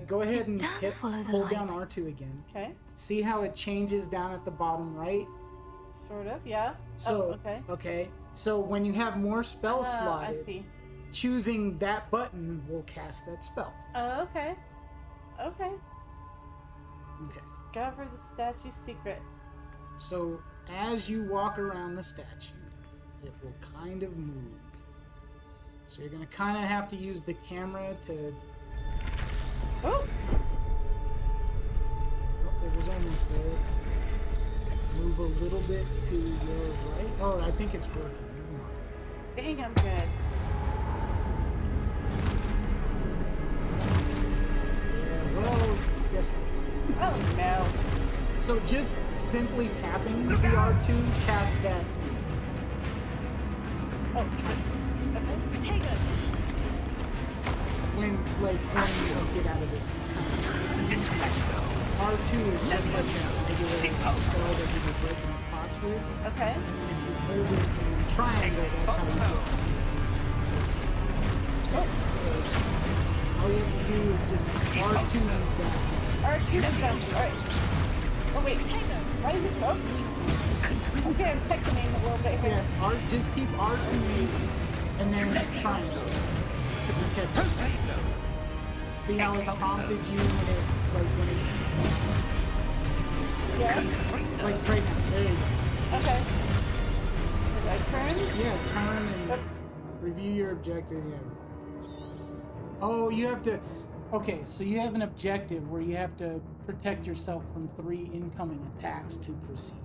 Go ahead It and does follow the hold down light. R2 again. Okay. See how it changes down at the bottom right? Sort of. Yeah. So okay. So when you have more spells I slotted, see. choosing that button will cast that spell. Okay. Okay. Okay. Discover the statue's secret. So as you walk around the statue, it will kind of move. So you're gonna kind of have to use the camera to. Oh. Oh, it was almost there. Move a little bit to your right. Oh, I think it's working. Never mind. Dang, I'm good. Yeah, well, guess what? Oh no. So just simply tapping the R2 casts that. Oh. Okay. Potato. When you get out of this kind of scene. R2 is just like that regular spell that you were breaking up pots with. Okay. And if you hold it in triangle, that's how you do it. So all you have to do is just R2 baskets. R2 jumps. Alright. Oh wait. Why did it go? Okay, I'm teching a little bit here. Yeah, just keep R2 and then triangle. Okay. See how it prompted you when it Yes. like right now. There you go. Okay. Did I turn? Yeah, turn and Oops. review your objective. Yeah. Oh, you have to. Okay, so you have an objective where you have to protect yourself from 3 incoming attacks to proceed.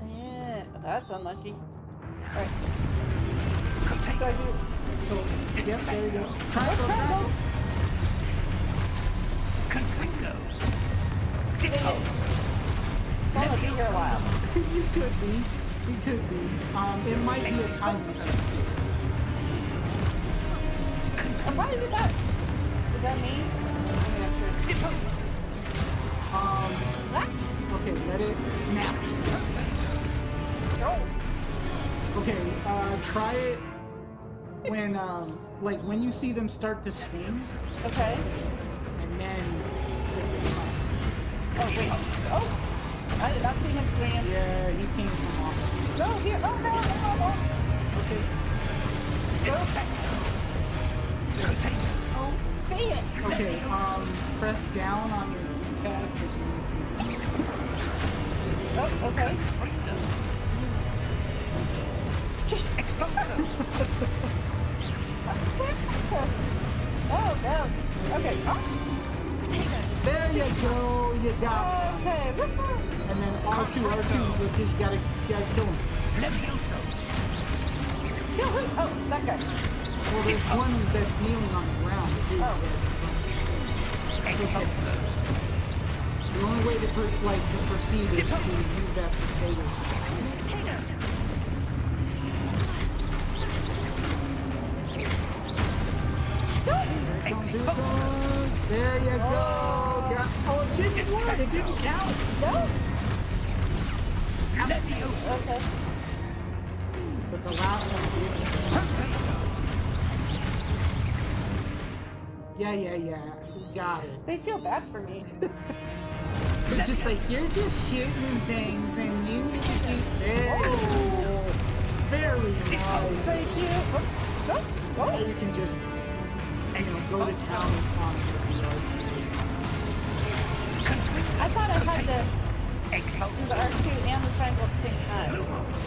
Yeah, that's unlucky. Alright. What do I do? So, yep, there you go. Triangle. I'll be here a while. You could be. You could be. It might be a time limit too. And why is it not? Is that me? What? Okay, let it now. No. Okay, try it when when you see them start to swing, Okay. and then hit the triangle. Oh, wait. Oh! I did not see him swinging. Yeah, he came from off screen. No, here. Oh, no, no, no. Okay. Oh, dang it. Okay, press down on your pad because you need to. Oh, okay. Explosion! Oh, no. Okay. Oh, There you go. You got it. okay. And then R2, because you gotta kill him. Levioso! Kill him. Oh, that guy. Well, there's one that's kneeling on the ground too. Oh. Explosion! The only way to proceed is to use that potato stick. There you go. Oh, it didn't work. It didn't count. No. Levioso! Okay. But the last one did. Yeah. Got it. They feel bad for me. It's just like, you're just shooting things and you need to do this. Oh. Very nice. Thank you. Oops. Go. Now Go. you can just, go to town on the I thought I had to do Explosion! the R2 and the triangle at the same time.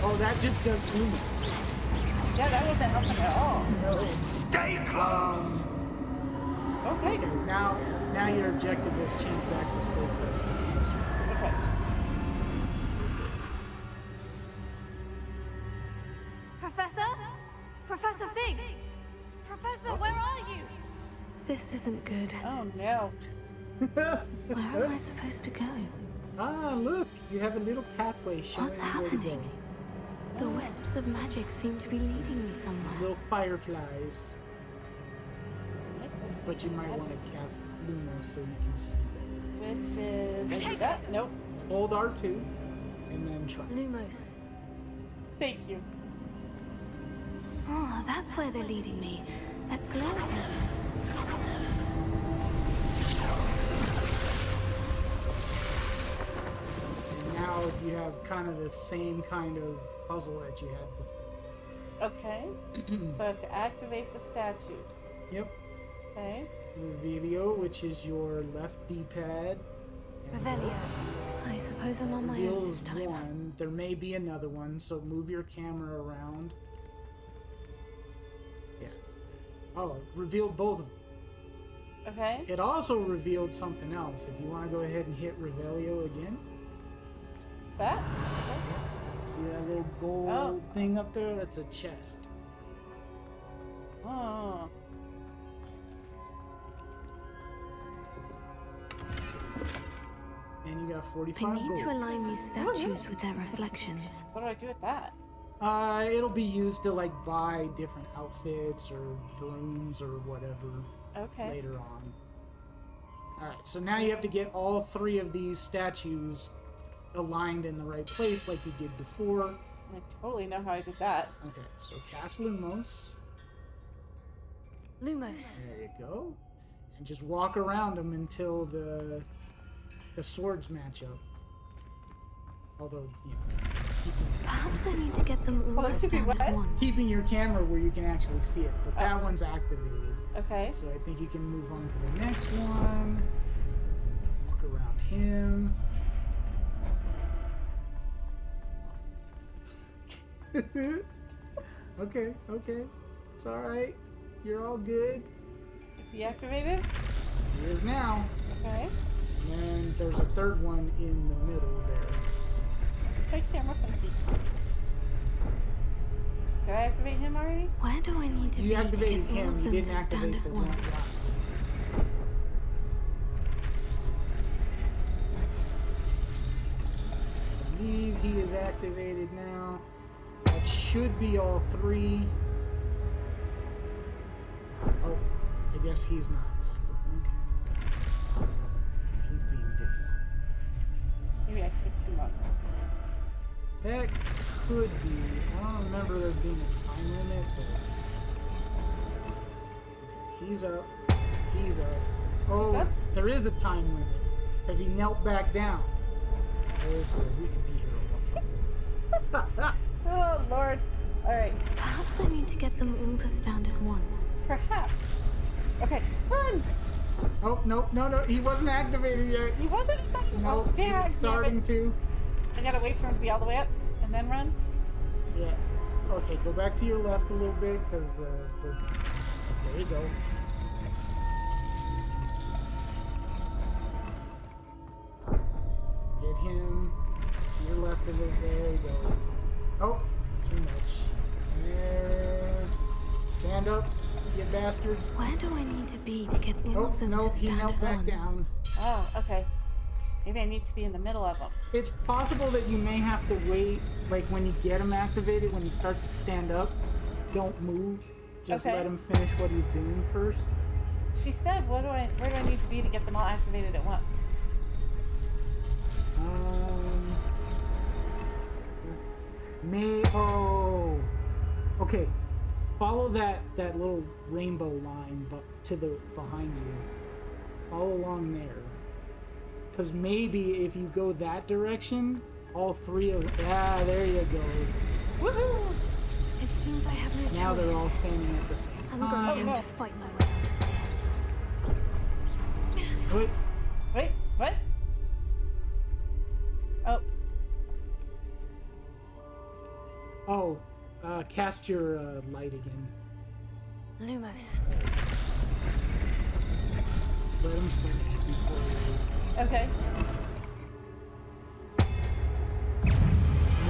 Oh, that just does lumos. Yeah, that wasn't helping at all. Stay close! Okay. Okay, now your objective is change back to stay close to the mission. Okay. Professor? Professor Fig! Professor, where are you? This isn't good. Oh no. Where am I supposed to go? Ah, look, you have a little pathway showing What's you where to go. happening? The wisps of magic seem to be leading me somewhere. Little fireflies. But you might want to cast Lumos so you can see better. Which is that? Nope. Hold R2 and then try. Lumos. Thank you. Oh, that's where they're leading me. That glow again. And now you have kind of the same kind of puzzle that you had before. Okay. So I have to activate the statues. Yep. Okay. Revelio, which is your left D-pad. Revelio. I suppose I'm on my own Reveals this time. one. There may be another one, so move your camera around. Yeah. Oh, it revealed both of them. Okay. It also revealed something else. If you want to go ahead and hit Revelio again. That? See that little gold thing up there? That's a chest. Oh. And you got 45 I need gold. to align these statues with their reflections. What do I do with that? It'll be used to buy different outfits or brooms or whatever Okay. later on. Alright, so now you have to get all three of these statues aligned in the right place like you did before. I totally know how I did that. Okay, so cast Lumos. Lumos. There you go. And just walk around them until the swords match up. Although, Perhaps I need to get them all Oh, to that could be stand at what? once. keeping your camera where you can actually see it, but that one's activated. Okay. So I think you can move on to the next one. Walk around him. Okay. It's alright. You're all good. Is he activated? He is now. Okay. And then there's a third one in the middle there. Okay, camera funky. Did I activate him already? Where do I need to You be to activated get all him, of you them didn't to stand activate at the one. once? I believe he is activated now. That should be all three. Oh, I guess he's not active. Okay. He's being difficult. Maybe I took too long. That could be. I don't remember there being a time limit, but. Okay, he's up. He's up. Oh, up? there is a time limit. Because he knelt back down. Oh boy, we could be here a while. Oh, Lord. Alright. Perhaps I need to get them all to stand at once. Perhaps. Okay, run! Oh, no, no, no. He wasn't activated yet. He wasn't? No, Oh, dang, he's starting to. I gotta wait for him to be all the way up and then run. Yeah. Okay, go back to your left a little bit, because the... There you go. Get him to your left a little. There you go. Oh, too much. There. Stand up, you bastard. Where do I need to be to get all Oh, of them no, to he stand knelt at back once? down. Oh, okay. Maybe I need to be in the middle of them. It's possible that you may have to wait, like when you get him activated, when he starts to stand up, don't move. Just Okay. let him finish what he's doing first. She said, where do I need to be to get them all activated at once? Oh. Okay. Follow that little rainbow line, but to the behind you. Follow along there. Because maybe if you go that direction, all three of... Ah, there you go. Woohoo! It seems I have no choice. Now they're all standing at the same I'm going time. to have no. to fight my way out. Wait. Wait, what? Oh, Oh, cast your light again. Lumos. Let him finish before you... okay.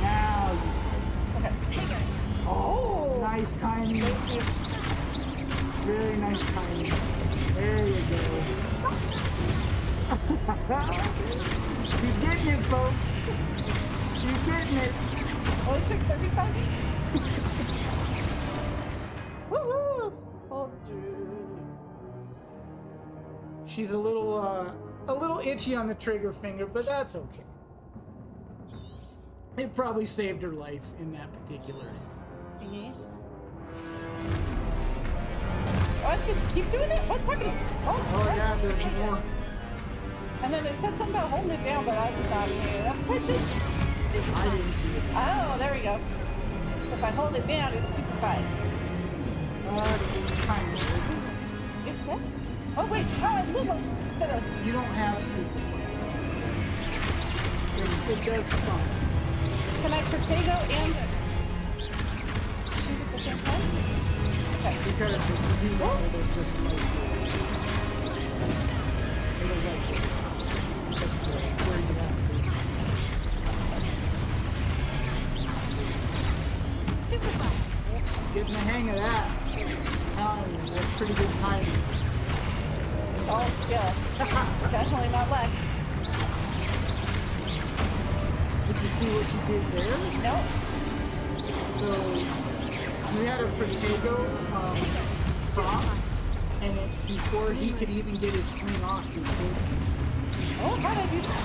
Now you... Okay. Take it. Oh, nice timing. Very nice timing. There you go. You're getting it, folks. You're getting it. Only took 35 Woohoo! Oh, dude. She's a little itchy on the trigger finger, but that's okay. It probably saved her life in that particular. What? Just keep doing it? What's happening? Oh yeah, there's more. And then it said something about holding it down, but I was not paying enough attention. I didn't see it. Oh, there we go. So if I hold it down, it stupefies. Kind of. It's that? Oh wait, I'm Lumos instead of... You don't have stupefy. It does stun. Can I Protego and shoot at the same time? Okay. Because if you do that, it'll just like it'll like just where you at. Stupefy. Getting the hang of that. That's pretty good timing. All skill. Definitely not luck. Did you see what you did there? Nope. So you had a Protego stop, and before he could even get his swing off, you killed him. Oh, how did I do that?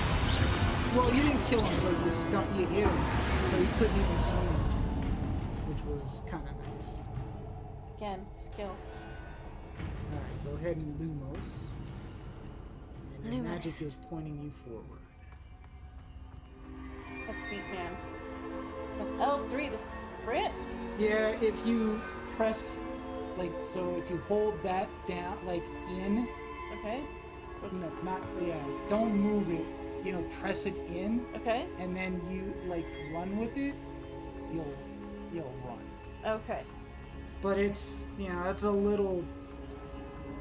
Well, you didn't kill him, but you hit him, so he couldn't even swing at you, which was kind of nice. Again, skill. Alright, go ahead and Lumos. And the Lumos. magic is pointing you forward. That's deep, man. Press L3 to sprint. Yeah, if you press, like, so if you hold that down, like, in, Okay. Oops. no, not, yeah, don't move it, you know, press it in, Okay. and then you, like, run with it, you'll run. Okay. But it's, you know, that's a little,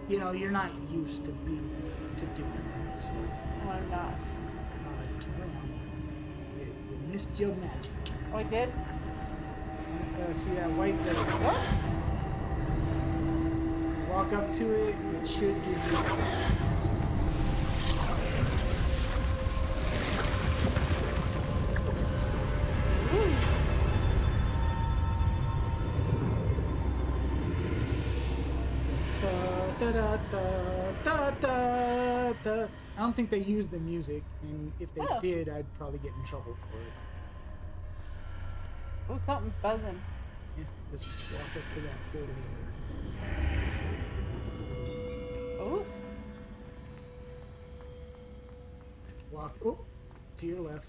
you know, you're not used to doing that, so, No, I'm not. you missed your magic. Oh, I did? See that white there? What? Walk up to it, it should give you da, da, da, da, da, da. I don't think they used the music, and if they Oh. did, I'd probably get in trouble for it. Oh, something's buzzing. Yeah, just walk up to that portal there. Oh. Walk, to your left.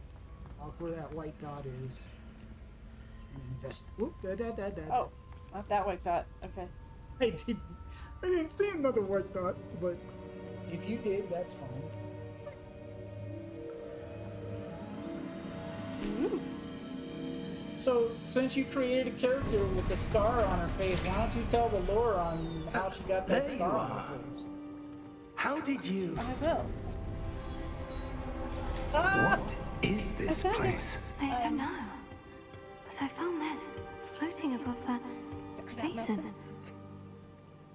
Walk where that white dot is. And invest. Da, da, da, da. Oh, not that white dot. Okay. I didn't see another white dot, but If you did, that's fine. So, since you created a character with a scar on her face, why don't you tell the lore on how she got that There you scar on are. her face? How did you... I will. What is this found it. place? I don't know. But I found this floating above that basin.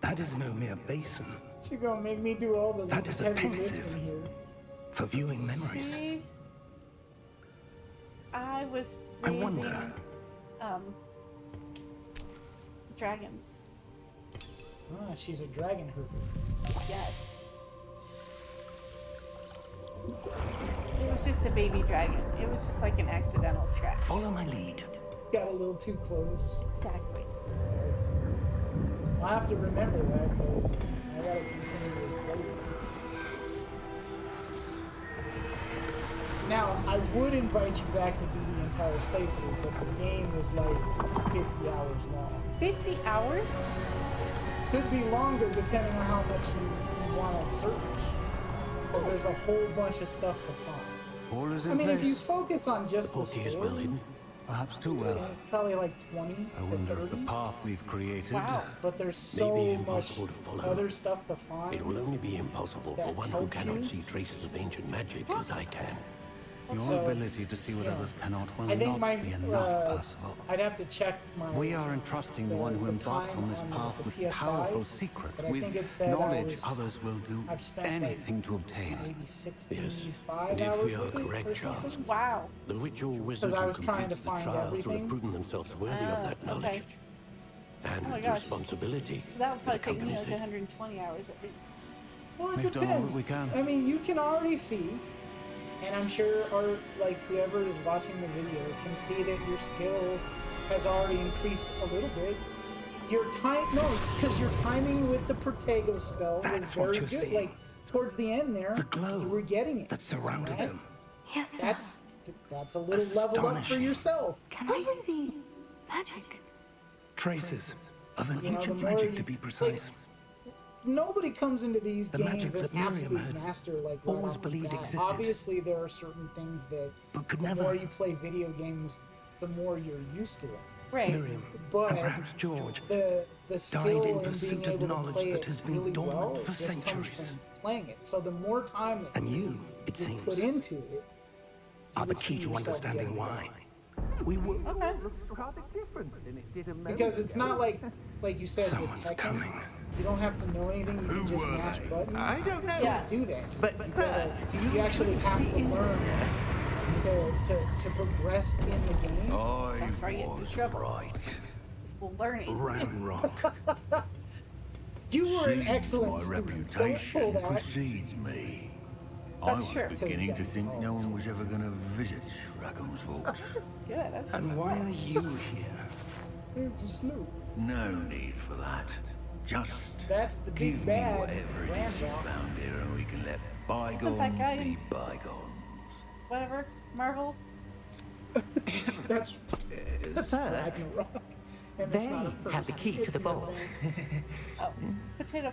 That is no mere basin. She's gonna make me do all the That is a heavy pensive. lifting here. For viewing memories. See? I was I raising, wonder. Dragons. Ah, she's a dragon herper. Yes. It was just a baby dragon. It was just like an accidental scratch. Follow my lead. Got a little too close. Exactly. I'll have to remember that because I gotta continue this playthrough. Now, I would invite you back to do the entire playthrough, but the game is like 50 hours long. 50 hours? Could be longer depending on how much you want to search. Because there's a whole bunch of stuff to find. All is in I mean, place. if you focus on just the Porky is well story, hidden. Perhaps too well. probably like 20 I to wonder if 30. the path we've created. Wow. But there's May so be much impossible to follow. other stuff to find. It will only be impossible for That one who helps cannot you? see traces of ancient magic as I can. Your So ability it's- to see what yeah. others cannot will I think not my, be enough, Percival. I'd have to check my. We are entrusting the one who embarks time on this path the with PS5, powerful secrets, but I think it with said I knowledge was- others will do I've spent anything like to obtain. maybe 65 And if hours we are with it or correct, something. Charles, Wow. the witch or wizard I who was trying to completes the find trials will everything. have proven themselves worthy of that knowledge. okay. And Oh my with the gosh. responsibility So that would that probably take me accompanies like it. 120 hours at least. Well, it We've done all depends. that we can. I mean, you can already see, and I'm sure our whoever is watching the video can see that your skill has already increased a little bit. Your because your timing with the Protego spell was That's what very you're good. seeing. Like towards the end there, The glow you were getting it. that surrounded right? them. Yes, sir. That's a little leveled up for Astonishing. yourself. Can I see magic? Traces of an You know, the ancient more magic, you- to be precise. Nobody comes into these The games magic an that Miriam absolute had master like right always off the believed bat. existed. Obviously, there are certain things that But could the never- more you play video games, the more you're used to it. Right. Miriam, But and perhaps George, the skill died in in being pursuit able of to knowledge play that it has been really dormant well for just comes centuries. from playing it. So the more time that and you, it you seems, put into it, are you the would key see to yourself understanding getting why. We were... Okay. because it's not like you said with Someone's Tekken, coming. you don't have to know anything. You can just mash buttons. I don't know. Yeah. Do that. But, You sir, gotta- you actually have to learn to progress in the game. That's where you get into trouble. right. It's the learning. Ranrock You were an excellent My student. reputation Don't pull that. precedes me. I That's was true. beginning to think no one was ever going to visit Rackham's Vault. That's good. That's And why are you here? Just Snoop. No need for that. Just That's the big give me bad. whatever it is you Ranrock. found here and we can let that bygones guy? be bygones. whatever. Marvel. That's Sir, Ragnarok. And they it's not a have the person. key to It's the an vault. event. Oh, potato.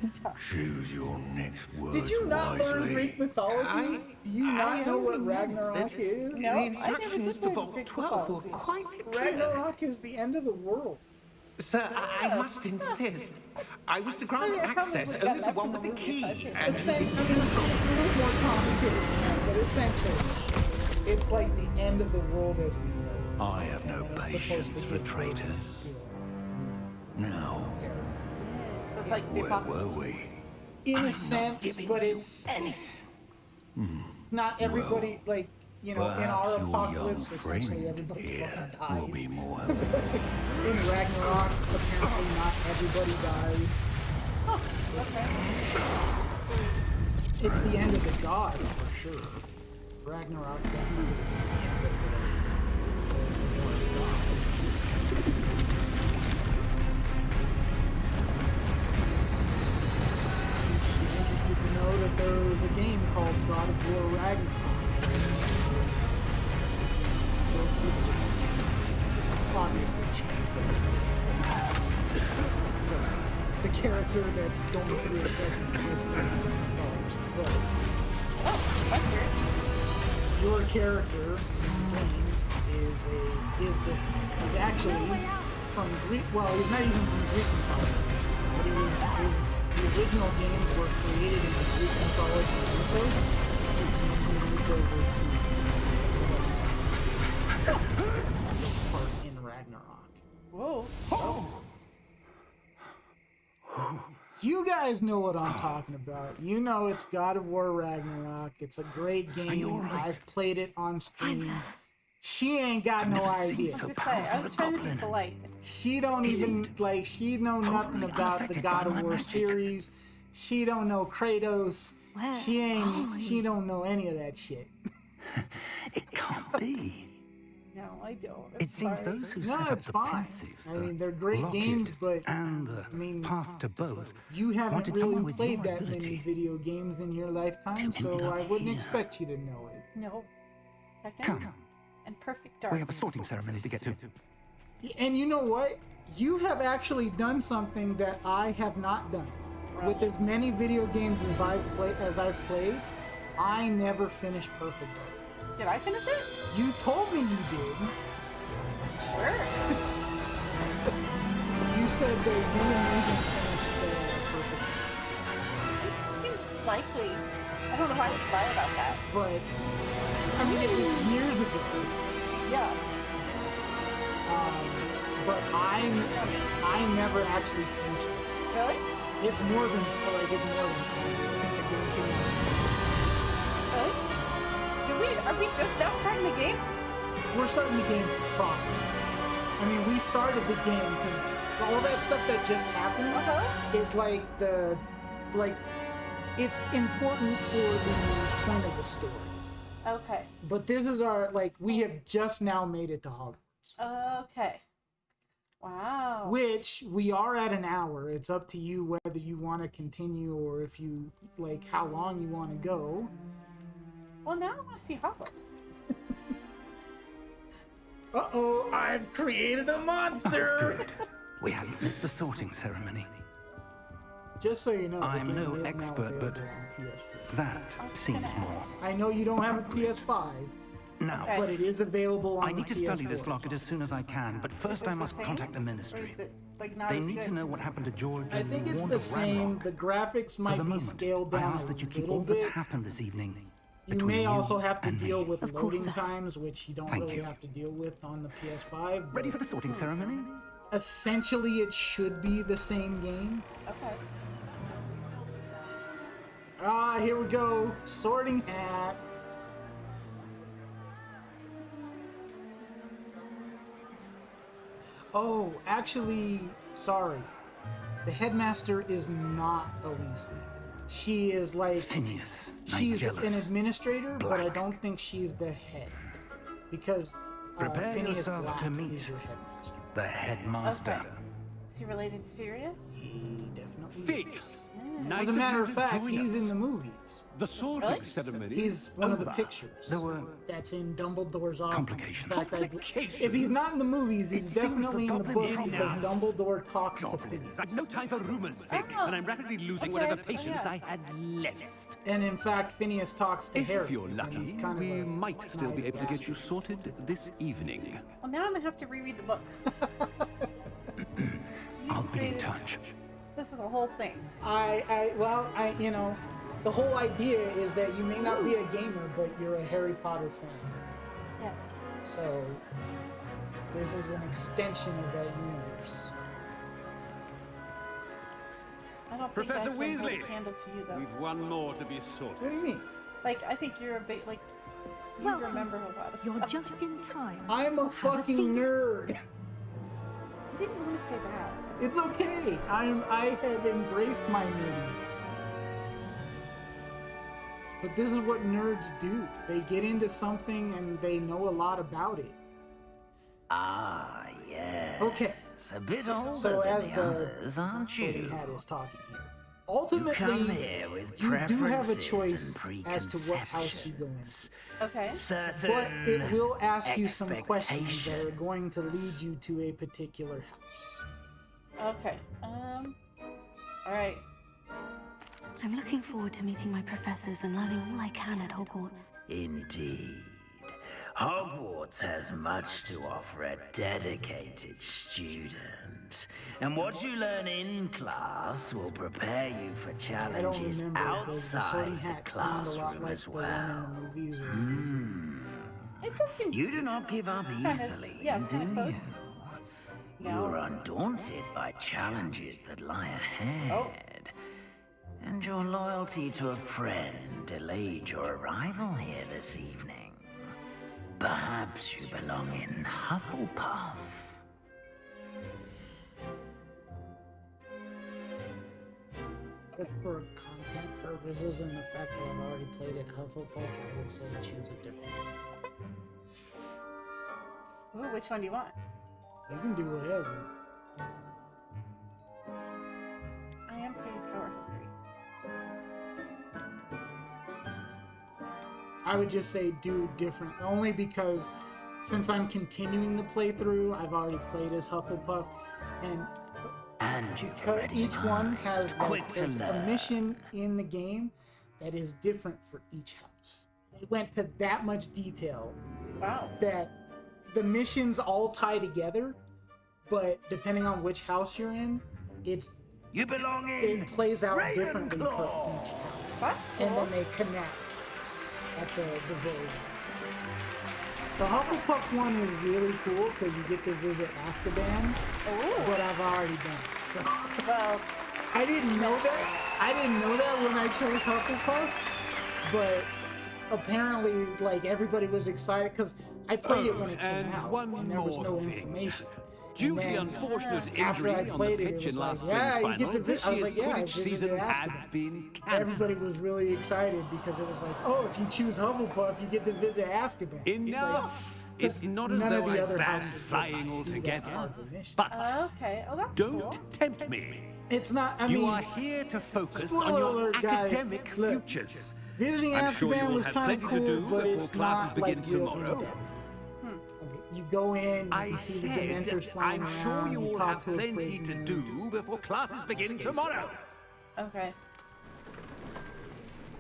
Choose your next words Did you not learn wisely. Greek mythology? Do you not know what Ragnarok is? No, I never did learn Greek mythology. quite Ragnarok is the end of the world. Sir, I must insist. I was to grant Your comments access got only to that one from with the the movie, key. I And think. you I think mean, it's a little more complicated than that, but essentially, it's like the end of the world as we know it. I have no And it's supposed patience to for be traitors. Now, So it's like the where were apocalypse. we? in a sense, but it's not everybody like in our Perhaps your young apocalypse. Essentially, friend everybody here fucking will dies. be more helpful. In Ragnarok, apparently not everybody dies. It's the end of the gods for sure. Ragnarok definitely is the end of the Norse gods. You're interested to know that there was a game called God of War Ragnarok. Obviously changed it. Because the character that's going through it doesn't exist in this mythology. your character in the game is actually from Greek. Well, he's not even from Greek mythology, but the original games were created in the Greek mythology mythos, and then moved over to part in Ragnarok. Whoa. You guys know what I'm talking about. You know it's God of War Ragnarok. It's a great game. I've played it on stream. She ain't got no idea. I was trying to be polite. She don't even she know nothing about the God of War series. She don't know Kratos. She don't know any of that shit. It can't be. No, I don't. It seems those who No, set up it's the fine. pensive, I mean, they're great games, but and the path to both. you haven't wanted really someone with played your that many ability video games in your lifetime, to so end up I wouldn't here. expect you to know it. No. Tekken Come, and Perfect Dark. we have a sorting ceremony to get to. And you know what? You have actually done something that I have not done. With as many video games as I've played, I never finished Perfect Dark. Did I finish it? You told me you did. Sure. You said that you and Nathan finished Perfect Dark. Seems likely. I don't know why I would lie about that. But, I mean, it was years ago. Yeah. But I never actually finished it. Really? It's more than, I think the game came out. Really? Are we just now starting the game? We're starting the game proper. I mean, we started the game because all that stuff that just happened is it's important for the point of the story. Okay. But this is we have just now made it to Hogwarts. Okay. Wow. Which we are at an hour. It's up to you whether you want to continue or if you how long you want to go. Well, now I want to see Hogwarts. Uh-oh, I've created a monster! Good. We haven't missed the sorting ceremony. Just so you know, I'm the game no is expert, now but available on PS4. that seems more. I know you don't have a PS5, Now, but it is available on I need the to study PS4. this locket as soon as I can, but first I must contact the Or Ministry. is it not They as need good? to know what happened to George I and think it's warned the of same. Ragnarok. The graphics For might the be moment, scaled I down ask a that you keep little all that's bit. happened this evening. You between may also have to and deal me. with Of course, loading sir. times, which you don't Thank really you. have to deal with on the PS5. Ready but for the sorting ceremony? essentially, it should be the same game. Okay. Ah, here we go. Sorting hat. Oh, actually, sorry. The headmaster is not a Weasley. She is Phineas, she's Nigellus, an administrator, but I Black. don't think she's the head. Because Prepare Phineas yourself Black to meet is your headmaster. the headmaster. Okay. Is he related to Sirius? He definitely Fig. is. Nice As a matter you of to fact, join he's us. in the movies. The sorting Really? ceremony. He's one of the over. pictures. There were That's in Dumbledore's office. Complications. In fact, if he's not in the movies, he's It seems definitely the in the goblins books are because now. Dumbledore talks to Goblins. I've Phineas. no time for rumors, Fig, Oh, and I'm rapidly losing okay, whatever patience yeah. I had left. And in fact, Phineas talks to Harry. If you're and lucky, he's kind of we a might still be snide able to get you bastard. sorted this evening. Well, now I'm gonna have to reread the books. I'll be in touch. This is a whole thing. The whole idea is that you may not be a gamer, but you're a Harry Potter fan. Yes. So, this is an extension of that universe. I don't Professor think I can hold Weasley! a candle to you though. We've one more to be sorted. What do you mean? Like, I think you're a bit like. You Welcome. remember a lot of You're stuff. just in time. I'm a fucking seat. nerd. You didn't want to say that. It's okay. I have embraced my nerdiness. But this is what nerds do. They get into something and they know a lot about it. Ah, yes. Okay. It's a bit older So than as the the others, aren't sorting you? hat is talking here. You Ultimately, come here with you do have a preferences choice and as to what house you go in. preconceptions. Okay. Certain But it will ask you some questions that are expectations. going to lead you to a particular house. Okay. All right. I'm looking forward to meeting my professors and learning all I can at Hogwarts. Indeed. Hogwarts has much to offer a dedicated student, and what you learn in class will prepare you for I don't challenges remember. Does the Sorting outside the Hat sound a lot classroom like as the one well. in the movies? Or is it- It does seem You do not give up easily, yeah, do kinda you? close. You are undaunted by challenges that lie ahead. And your loyalty to a friend delayed your arrival here this evening. Perhaps you belong in Hufflepuff. Just for content purposes and the fact that I've already played at Hufflepuff, I would say choose a different one. Ooh, which one do you want? You can do whatever. I am pretty power hungry. I would just say do different, only because since I'm continuing the playthrough, I've already played as Hufflepuff, and because each one has like there's a mission in the game that is different for each house. It went to that much detail. Wow. That the missions all tie together, but depending on which house you're in, it plays out differently for each house. That's cool. And then they connect at the very end. The Hufflepuff one is really cool because you get to visit Azkaban, but I've already done it. So well, I didn't know that. I didn't know that when I chose Hufflepuff, but apparently, like, everybody was excited because I played it when it came out, and there was no information. Due to the unfortunate after injury I on the played pitch it in was last like, yeah, spring's you get final, to this I was year's like, yeah, I Quidditch visited season has Azkaban. been Everybody cancelled. was really excited because it was like, oh, if you choose Hufflepuff, you get to visit Azkaban. Enough! It's not as none of though the I've other banned houses flying do that altogether, part of the mission. but okay. Oh, that's don't cool. tempt me. It's not, I You mean, are here to focus on spoiler your alert, guys. academic Look, futures. visiting I'm sure you Azkaban will was have kind of plenty to cool, do but before it's classes not begin like real tomorrow. in-depth. Okay, you go in, you I can see the said, Dementors flying I'm around, sure you all talk have to a plenty to prisoner. do before classes begin tomorrow. Okay.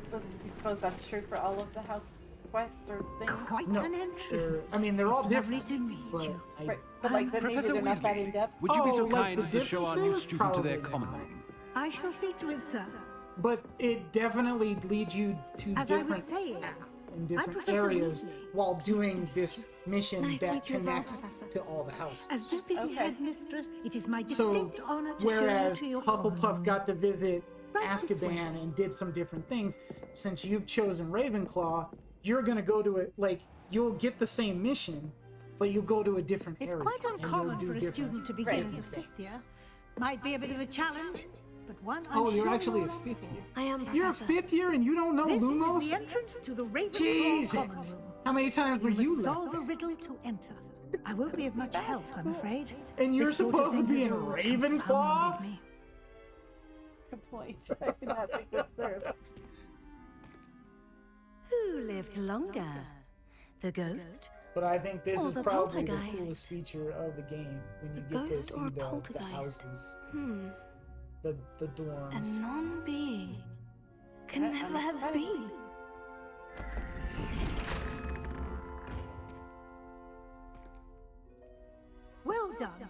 So do you suppose that's true for all of the house quests or things? Quite No, an entrance. I mean, they're all It's lovely different, to meet but you. Right, but like maybe Professor they're not that Weasley, in depth. would you be so like kind the as to show our new differences? student to their Probably common not. room? I shall see to it, sir. But it definitely leads you to As I was different saying, paths in I'm different Professor areas Weasley. while doing this mission Nice to that meet you as well, connects Professor. to all the houses. As deputy headmistress, it is my So, distinct honor to whereas show you to your common Hufflepuff room. got to visit Right this way. Azkaban and did some different things, since you've chosen Ravenclaw, you're gonna go to it, like, you'll get the same mission, but you'll go to a different It's area. quite and you'll uncommon do for a different student to begin as a things. fifth year. Might be a bit of a challenge, but one I'm Oh, you're sure actually you'll a opt fifth for. year. I am You're a Professor. fifth year and you don't know This Lumos? is the entrance to the Ravenclaw Jesus! common room. How many times were You you must left? solve a riddle to enter. I won't be of much help, I'm afraid. And you're This sort of supposed to thing be has in always Ravenclaw? confounded me. Good point. I did not think this through. Who lived longer? The ghost? But I think this Or is the probably the poltergeist. coolest feature of the game, when you The get to ghost see or a the poltergeist? houses, Hmm. the A dorms. non-being. Can I'm never have excited. been. Well done.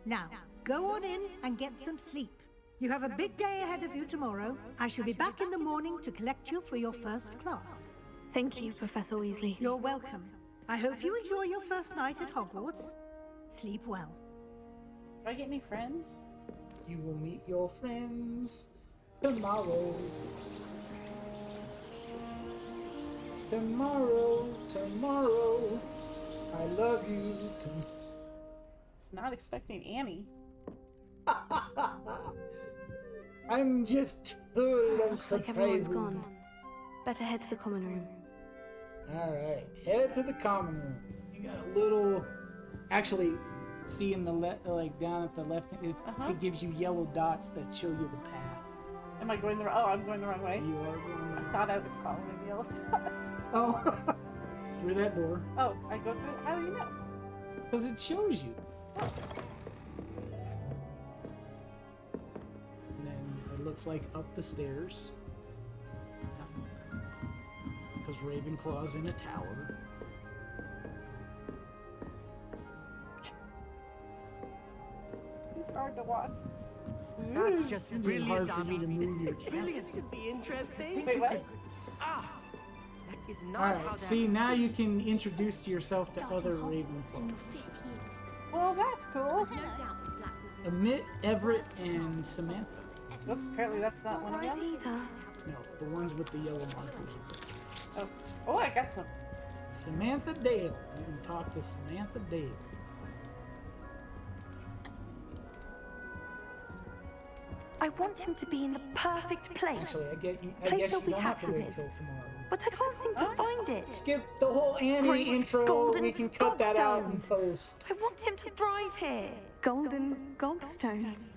Now, go on in and get some sleep. You have a big day ahead of you tomorrow. I shall be back in the morning to collect you for your first class. Thank you, Professor Weasley. You're welcome. I hope you enjoy your first night at Hogwarts. Sleep well. Do I get any friends? You will meet your friends tomorrow. Tomorrow, tomorrow. I love you. It's not expecting Annie. I'm just full of Looks like everyone's surprises. gone. Better head to the common room. Alright, head to the common room. You got a little... Actually, see in the like down at the left, it gives you yellow dots that show you the path. Am I going the wrong? Oh, I'm going the wrong way. You are going the I wrong thought I was following the yellow dot. Oh, through that door. Oh, I go through. How do you know? Because it shows you. And then it looks like up the stairs. Because Ravenclaw's in a tower. hard to walk. That's just It's brilliant, hard for you to Dummy. move your camera. Brilliant. Should be interesting. Wait, what? That is not All how right. that. See, now you can introduce yourself to other Ravenclaws. Well, that's cool. Amit, Everett, and Samantha. Whoops, apparently that's not one of Right them. either. No, the ones with the yellow markers. Oh, oh, I got some. Samantha Dale. You can talk to Samantha Dale. I want him to be in the perfect place. Actually, I Place guess he'll you be don't have to happy wait with. till tomorrow. But I can't seem to find it. Skip the whole Annie Great intro. golden We can cut that out in gobstones. post. I want him to thrive here. Golden gobstones.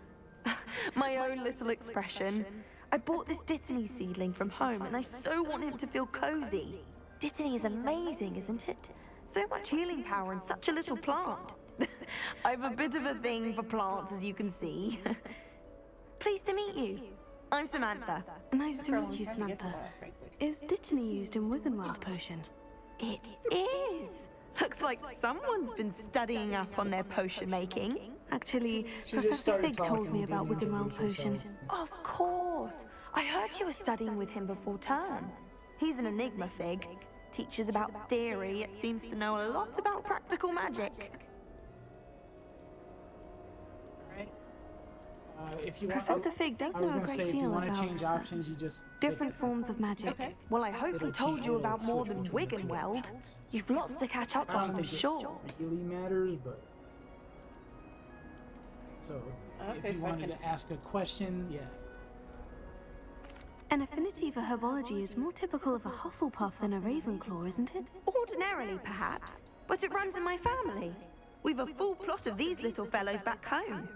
My own little expression. I bought this Dittany seedling from home and I so want him to feel cozy. Dittany is amazing, isn't it? So much healing power in such a little plant. I have a bit of a thing for plants, as you can see. Pleased to meet you. I'm Samantha. Nice to meet you, Samantha. Is Dittany used in Wiggenweld potion? It is. Looks like someone's been studying up on their potion making. Actually, She just Professor started Fig told talking me and about didn't Wiggenweld introduce potion. herself. Of course. I heard you were studying with him before term. He's an enigma, Fig. Teaches about theory, yet seems to know a lot about practical magic. Right. If you Professor Fig does I was know a gonna say, great if you deal want to about change options, you just different forms of magic. Okay. Well, I hope he told you about more than switch between the two Wiggenweld. You've lots to catch up I on, don't I'm think sure. it really matters, but so Okay, if you so I wanted can- to ask a question, yeah. An affinity for herbology is more typical of a Hufflepuff than a Ravenclaw, isn't it? Ordinarily, perhaps, but it runs in my family. We've a full plot of these little fellows back home.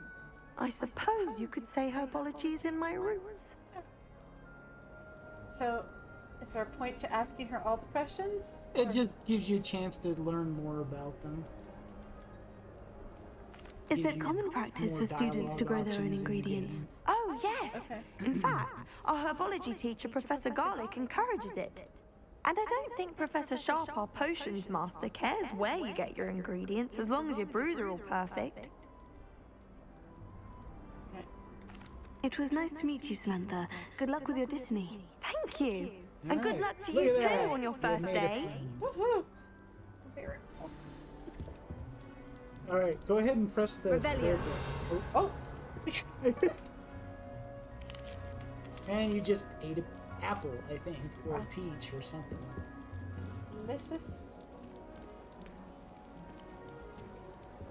I suppose you could say herbology is in my roots. So, is there a point to asking her all the questions? It just gives you a chance to learn more about them. Is Gives it you common practice more for students to dialogue grow their own options in the ingredients? Oh, yes. Okay. In fact, our herbology teacher, Professor Garlick, encourages it. And I don't think Professor Sharp, our potions master, cares where you get your ingredients as long as your brews are all perfect. It was nice to meet you, Samantha. Good luck with your Dittany. Thank you. And good Alright, luck to look you at too that. on your You first made a day. friend. Woohoo! Very cool. All right, go ahead and press the Revelio. square. Oh! And you just ate an apple, I think, or a peach or something. It's delicious.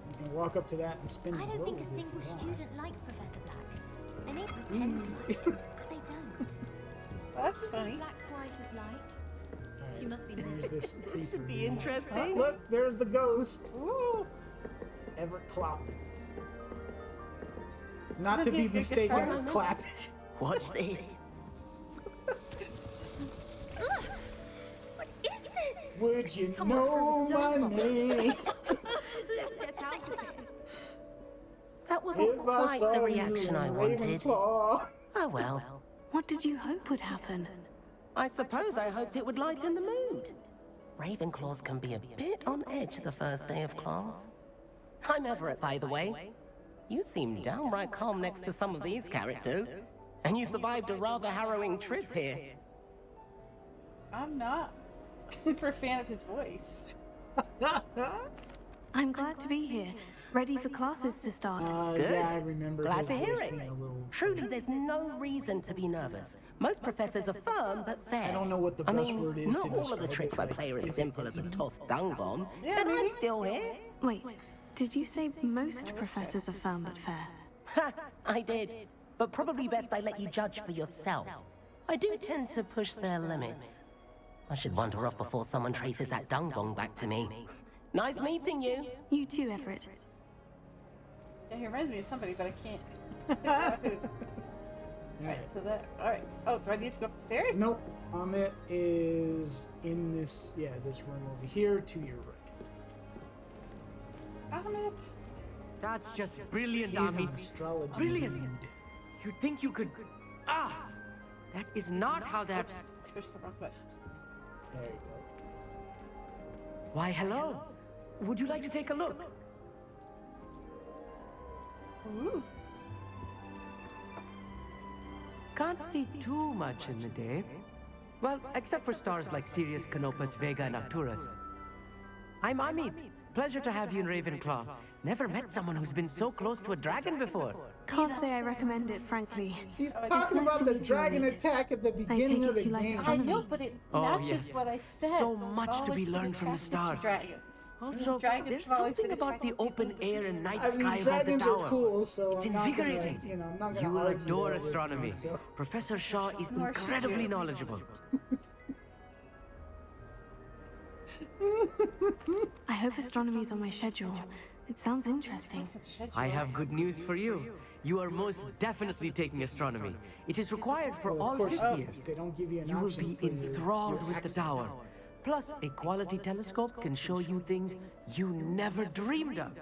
You can walk up to that and spin I the don't think globe a if you single want. student likes Professor Black. They may pretend to like him, but they don't. That's funny. Black's wife is like. She must be There's this creeper. Be here. interesting. Oh, look, there's the ghost. Ooh! Everett Klopp. Not to Isn't he be a good mistaken guitarist? with Clap. What's this? What is this? Would you know my name? Let's get out of here. That wasn't If I quite saw the you reaction I in wanted. Ravenclaw. Oh well. What did you hope would happen? I suppose I hoped it would lighten the mood. Ravenclaws can be a bit on edge the first day of class. I'm Everett, by the way. You seem downright calm next to some of these characters. And you survived a rather harrowing trip here. I'm not a super fan of his voice. I'm glad to be here, ready for classes to start. Good. Yeah, I remember. Glad his to hear voice it. being a little- Truly, there's no reason to be nervous. Most professors are firm but fair. I don't know what the I best mean, word is not to all of the describe tricks it, I like, play are as is simple as a tossed dung bomb. Yeah, and I'm maybe. still here. Wait, did you say most professors are firm but fair? Ha! I did. But probably best I let you judge for yourself. I do tend to push their limits. I should wander off before someone traces that dung bomb back to me. Nice meeting you. You too, Everett. Yeah, he reminds me of somebody, but I can't. Alright, so that. Alright. Oh, do I need to go up the stairs? Nope. Amit is in this, this room over here to your right. Amit! That's just brilliant, He's Ami. an astrology Brilliant. dude. You'd think you could. Ah! That is not how that's. Oops, pushed the wrong button. There you go. Why, hello. Would you like to take a look? Ooh. can't see too much in the day. Well, except for stars like Sirius, Canopus, Vega, and Arcturus. I'm Amit. Pleasure to have you in Ravenclaw. Never met someone who's been so close to a dragon before. Can't say I recommend it, frankly. He's It's talking nice about to the meet you, dragon Amit. attack at the beginning of the you like game. I astronomy. know, but it Oh, matches yes. what I said. So much to be Always been learned from the attracted to stars. Dragons. Also, Dragons there's have always something been about the attracted to open people. air and night I mean, sky above the dragons tower. are cool, so It's I'm not gonna, invigorating. I'm not gonna You will argue adore that with you, astronomy. so. Professor Shaw is Nor should incredibly you. knowledgeable. I hope astronomy's on my schedule. It sounds interesting. I have good news for you. You are most definitely taking astronomy. It is required for Well, all of course, 5th years. they don't give you an You will option be for your enthralled with the accent. tower. Plus, a quality telescope can show you things you never dreamed of.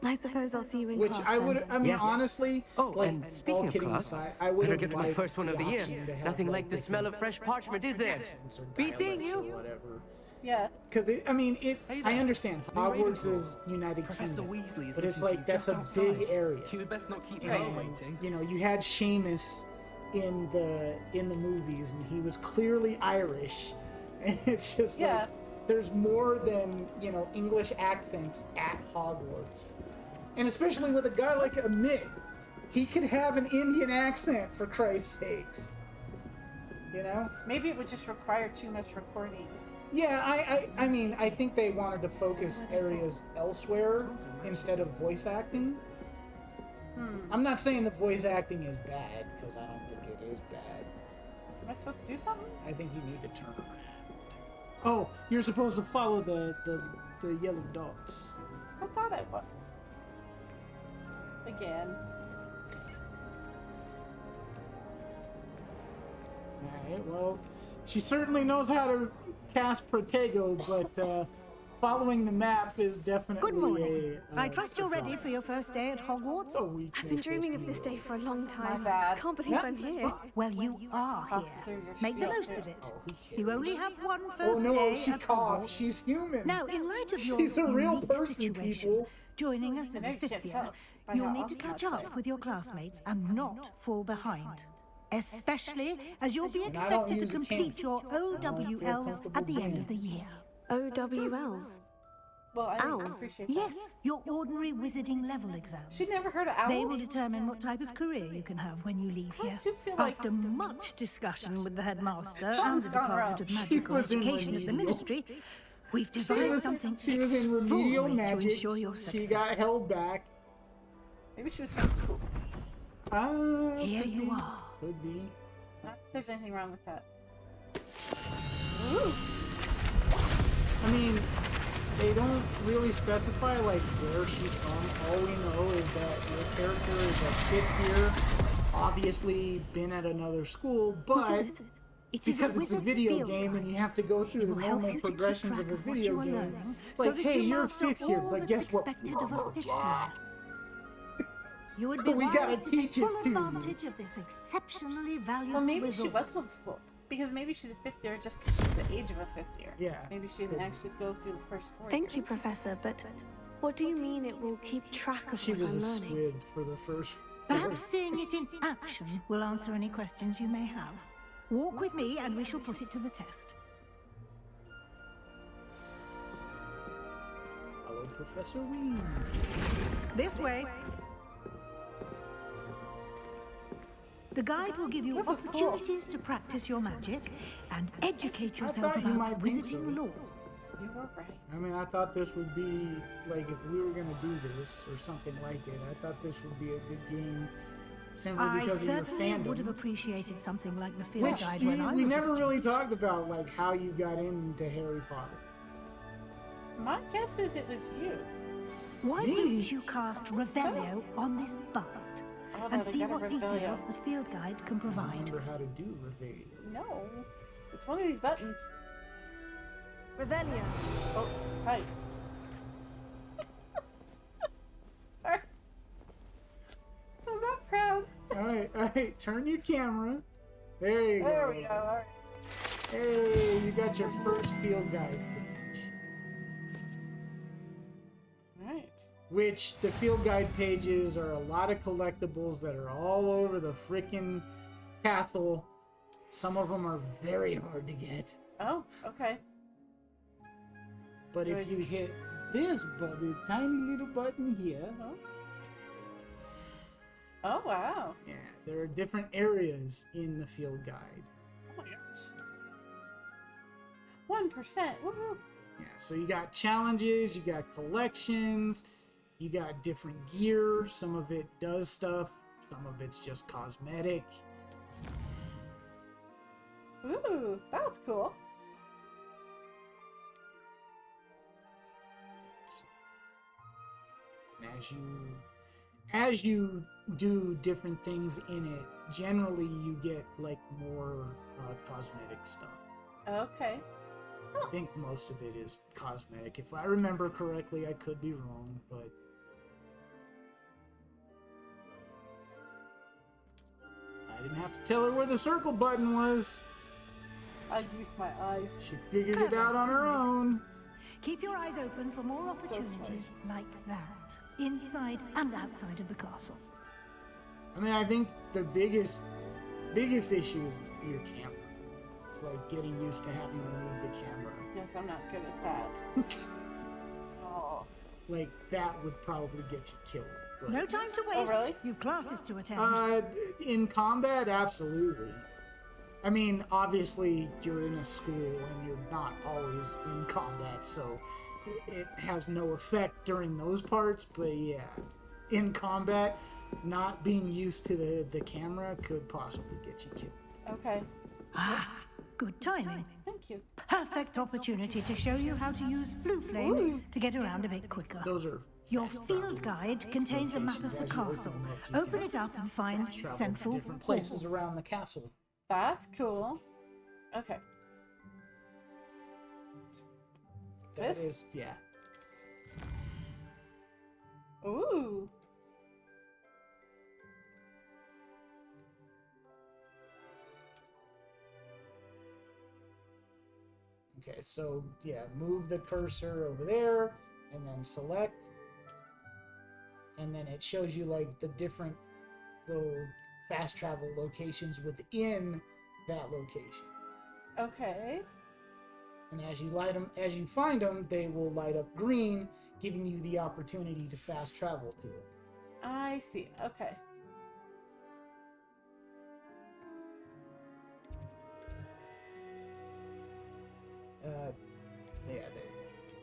I suppose I'll see you in Which class I would, then. I mean, Yes. honestly, Oh, like, and all speaking of kidding class, aside, I would better have get to my liked first one of the year. option to have, Nothing like the different smell of fresh parchment, is there? accents or Be seeing dialects or you. whatever. Yeah. Because I mean, Hey I there. understand Hogwarts is United Professor Kingdom, Weasley is but it's looking like for you that's a just big outside. area. You best not keep her And, waiting. you know, you had Seamus in the movies, and he was clearly Irish, and it's just Yeah. like there's more than, you know, English accents at Hogwarts, and especially with a guy like Amit, he could have an Indian accent for Christ's sakes, you know. Maybe it would just require too much recording. Yeah, I mean, I think they wanted to focus areas elsewhere instead of voice acting. I'm not saying the voice acting is bad, because I don't think it is bad. Am I supposed to do something? I think you need to turn around. Oh, you're supposed to follow the yellow dots. I thought I was. Again. Alright, well, she certainly knows how to cast Protego, but following the map is definitely Good morning. I trust you're a ready draw. for your first day at Hogwarts. Oh, we I've been dreaming of this day for a long time. bad. Can't believe I'm here. Well, you are Cough here. through your Make the spiel, most too. of it. Oh, who cares? You only have one Oh first no, day she at coughed. Hogwarts. She's human. Now, in light of your She's a real unique person, situation, people. joining us I as know a you fifth can't year, tell by you'll how need to awesome catch I up play. with your classmates and not fall behind. Especially as you'll be And I don't expected to use a complete cane. your I don't feel OWLs comfortable at the end doing of the year. OWLs. Well, I Owls? appreciate Yes, that. your ordinary wizarding level exams. She'd never heard of owls. They will determine what type of career you can have when you leave I here. do feel like- After much discussion with the headmaster and Something's the gone Department wrong. of She Magical was in Education at the remedial. Ministry, we've She devised was- something She was in remedial extraordinary to magic. ensure your success. She got held back. Maybe she was homeschooled. Here Could you be. are. Could be. Not that there's anything wrong with that. I mean, they don't really specify like where she's from. All we know is that your character is a fifth year, obviously been at another school, but It is because a it's a wizard's video field game and guide. you have to go through It the will help normal you to keep progressions track of a of what video you are game. learning, Like, so that hey, you you're master fifth year, all but that's guess what? expected of a fifth year. You would So be we wise gotta to teach take it full to you. advantage of this exceptionally valuable Well, maybe she was resource. homeschooled. Because maybe she's a fifth year just because she's the age of a fifth year. Yeah, Maybe she didn't actually go through the first 4 Thank you, years. Professor, but what do you mean it will keep track of She what was I'm a learning? squid for the first. Perhaps seeing it in action will answer any questions you may have. Walk with me and we shall put it to the test. Hello, Professor Weasley. This way. The guide will give you This is cool. opportunities to practice your magic and educate I yourself thought you about might think wizarding so. lore. You were right. I mean, I thought this would be like if we were gonna do this or something like it. I thought this would be a good game, simply I because of your certainly would have fandom. appreciated something like the field Which guide you, when I we was a never really student. talked about, like how you got into Harry Potter. My guess is it was you. Why Me? don't you cast Revelio on this bust Oh, no, and they see got a what Revelio. details the field guide can I provide? remember how to do Revelio. No. It's one of these buttons. Revelio. Oh, hi. Sorry. I'm not proud. All right, turn your camera. There you There go. we go. All right. Hey, you got your first field guide page. Right. Which the field guide pages are a lot of collectibles that are all over the frickin' castle. Some of them are very hard to get. Oh, okay. But if you hit this button, tiny little button here. Oh, wow. Yeah, there are different areas in the field guide. Oh my gosh. 1%. Woohoo. Yeah, so you got challenges, you got collections, you got different gear. Some of it does stuff, some of it's just cosmetic. Ooh, that's cool. And as you do different things in it, generally you get like more cosmetic stuff. Okay. I think most of it is cosmetic. If I remember correctly, I could be wrong, but I didn't have to tell her where the circle button was. I used my eyes. She figured it out on her own. Keep your eyes open for more opportunities like that, inside and outside of the castle. I mean, I think the biggest issue is your camera. It's like getting used to having to move the camera. Yes, I'm not good at that. Oh. Like, that would probably get you killed. But, No time to waste. Oh, really? You've classes to attend. in combat, absolutely. I mean, obviously, you're in a school and you're not always in combat, so it has no effect during those parts, but yeah. In combat, not being used to the camera could possibly get you killed. Okay. Good timing. Thank you. Perfect opportunity to show you how to use blue flames to get around a bit quicker. Those are Your field guide contains a map of the castle. Open it up and find central different places around the castle. That's cool. Okay. That This? is, yeah. Ooh. Okay, so yeah, move the cursor over there and then select. And then it shows you like the different little fast travel locations within that location. Okay. And as you find them, they will light up green, giving you the opportunity to fast travel to it. I see. Okay. Yeah, there you go.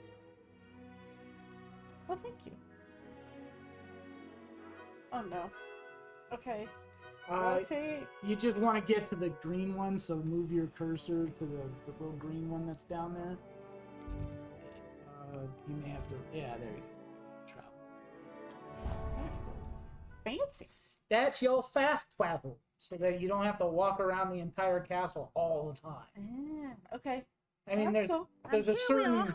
Well, thank you. Oh no. Okay. Rotate. You just want to get to the green one, so move your cursor to the little green one that's down there. You may have to. Yeah, there you go. Travel. There you go. Fancy. That's your fast travel, so that you don't have to walk around the entire castle all the time. Okay. I mean, That's there's a certain.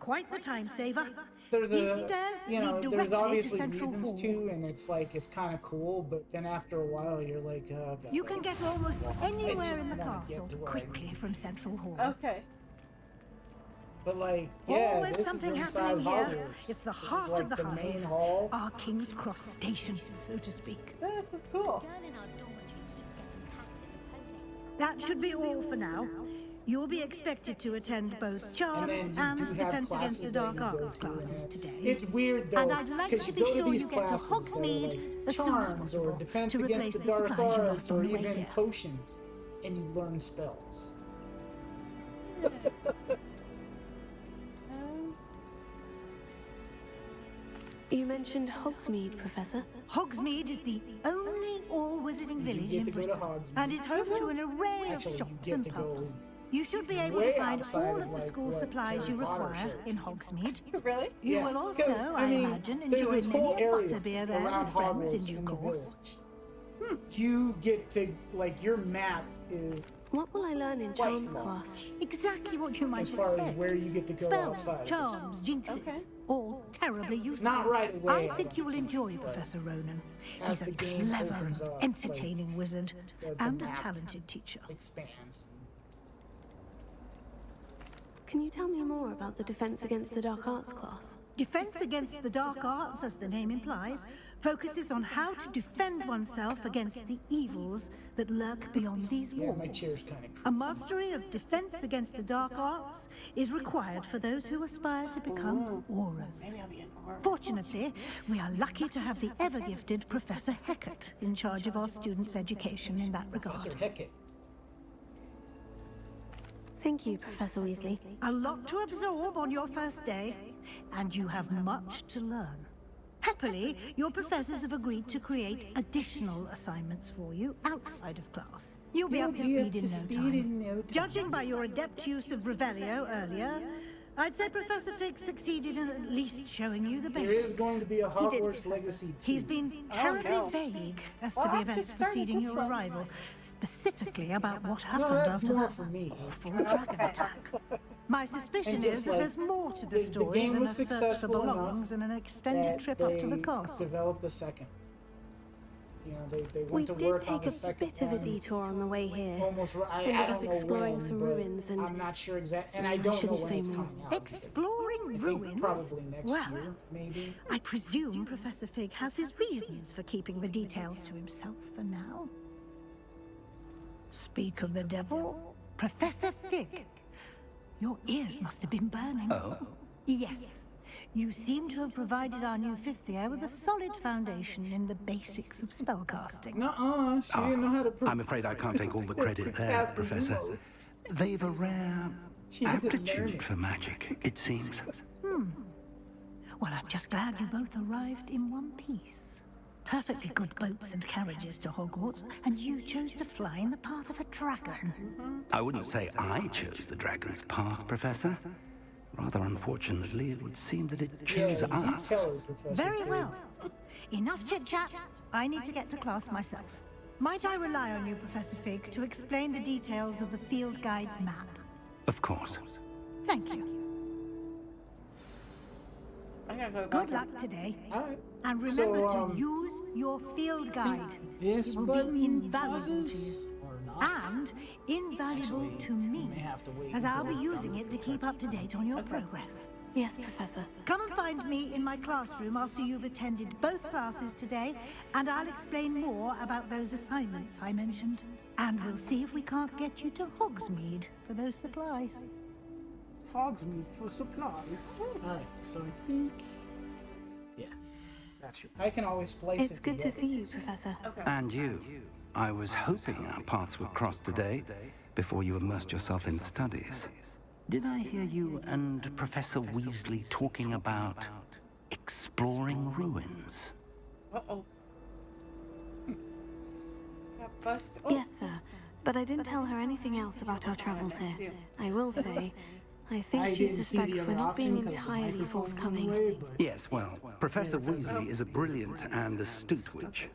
Quite the time saver. There's These a, stairs you know, lead there's directly to obviously Central reasons Hall. to, and it's like, it's kind of cool, but then after a while, you're like, oh, God. You can get almost I anywhere just in the wanna get castle to where I quickly from Central Hall. Okay. But like, yeah, Always this something is inside happening here. Hogwarts. It's the This is heart like of the the hive. main hall. Our King's Cross station, so to speak. This is cool. That should be all for now. You'll be expected to attend both Charms And and, then you do have Defense Against the classes that Dark you go Arts to, classes and today. It's weird though, And I'd like because to you be go sure to these you get to classes that are Hogsmeade like as soon as charms possible or defense to against replace the the dark supplies you arts lost on or the way even here. potions, and you learn spells. You mentioned Hogsmeade, Professor. Hogsmeade is the only all-wizarding village get in to go to Britain Hogsmeade. and is home to an array Actually, of you shops get and to pubs. go You should be able way to find outside all of, of the like, school what supplies Harry you Potter require shows. in Hogsmeade. Really? You Yeah, will also, because, I mean, imagine, there's enjoy this whole many a area butterbeer there around with friends in Hogwarts due in the course. village. You get to, like, your map is What will I learn in quite Charms large. class? Exactly what you might As far expect. as where you get to go Spells, outside. of the charms, jinxes, all terribly useful. Not right away, I I think don't you will think, enjoy but Professor Ronan. as He's a the game clever opens and up, entertaining wizard the and a map talented teacher. expands. Can you tell me more about the Defense Against the Dark Arts class? Defense Against the Dark Arts, as the name implies, focuses on how to defend oneself against the evils that lurk beyond these walls. My chair's kind of... A mastery of Defense Against the Dark Arts is required for those who aspire to become auras. Maybe I'll be an aura. Fortunately, we are lucky to have the ever-gifted Professor Heckert in charge of our students' education in that regard. Professor Heckett. Thank you, Professor Weasley. A lot to absorb on your first day, and you have much to learn. Happily, your professors have agreed to create additional assignments for you outside of class. You'll be up to speed in no time. Judging by your adept use of Revelio earlier, I'd say Professor Fig succeeded in at least showing you the basics. There is going to be a Hogwarts Legacy 2. He's been terribly vague as to the events preceding your arrival, specifically about what happened after that awful dragon attack. My suspicion is that there's more to the story than a search for belongings and an extended trip up to the castle. Developed the second. You know, they We went to did work on take the a second bit of a one. detour on the way here. I Ended don't up know exploring when, some but ruins and... I'm not sure exactly, and I don't know shouldn't when say it's more. coming out. Exploring I think ruins? probably next Well, year, maybe. I presume Professor Fig has his reasons for keeping the details to himself for now. Speak of the devil, Professor Fig. Your ears must have been burning. Oh? Yes. You seem to have provided our new fifth year with a solid foundation in the basics of spellcasting. Nuh-uh, she didn't know how to... I'm afraid I can't take all the credit there, After Professor. notes. They've a rare She had to learn aptitude it. for magic, it seems. Well, I'm just glad you both arrived in one piece. Perfectly good boats and carriages to Hogwarts, and you chose to fly in the path of a dragon. I wouldn't say I chose the dragon's path, Professor. Rather unfortunately, it would seem that it chose Yeah, you us. tell her, Professor Very Fig. well. Enough chit-chat. I need to get to class myself. Might I rely on you, Professor Fig, to explain the details of the field guide's map? Of course. Thank you. I gotta go Good luck today. All right. And remember So, to use your field guide. This It will button be invaluable to pauses you. or not? And invaluable to me, may have to wait as I'll until be it's using done it to keep up to date on your progress. Yes, Professor. Come and find me in my classroom after you've attended both classes today, and I'll explain more about those assignments I mentioned. And we'll see if we can't get you to Hogsmeade for those supplies. Hogsmeade for supplies. Alright, so I think... Yeah, that's your... I can always place it It's good to together. see you, Professor. And you. I was hoping our paths would cross today, before you immersed yourself in studies. Did I hear you and Professor Weasley talking about exploring ruins? Uh-oh. Got busted. Oh. Yes, sir. But I didn't tell her anything else about our travels here. I will say, I think she didn't see the suspects other we're not being option 'cause the entirely microphone's in the forthcoming. way, but- Yes, well, Professor Weasley is a brilliant and astute witch.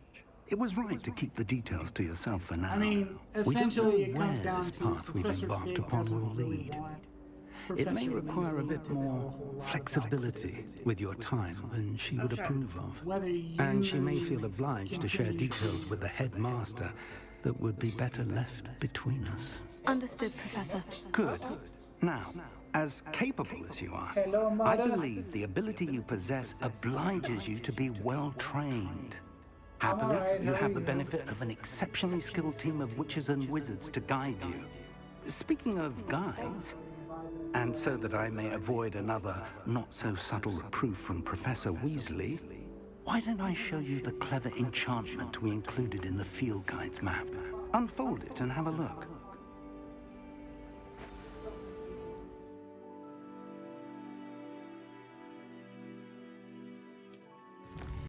It was right to keep the details to yourself for now. I mean, We don't know essentially it comes where down this to path we've Professor embarked Fig upon doesn't will really lead. want It may Professor require a Weasley bit to know a more whole lot of flexibility with your time than she would approve of. Whether you And she may feel obliged to share details with the headmaster that would be better left between us. Understood, Professor. Good. Now, as capable as you are, Hello, I Mother. believe the ability you possess obliges you to be well trained. Happily, alright, you how have are the you? benefit of an exceptionally skilled team of witches and wizards to guide you. Speaking of guides, and so that I may avoid another not-so-subtle reproof from Professor Weasley, why don't I show you the clever enchantment we included in the field guide's map? Unfold it and have a look.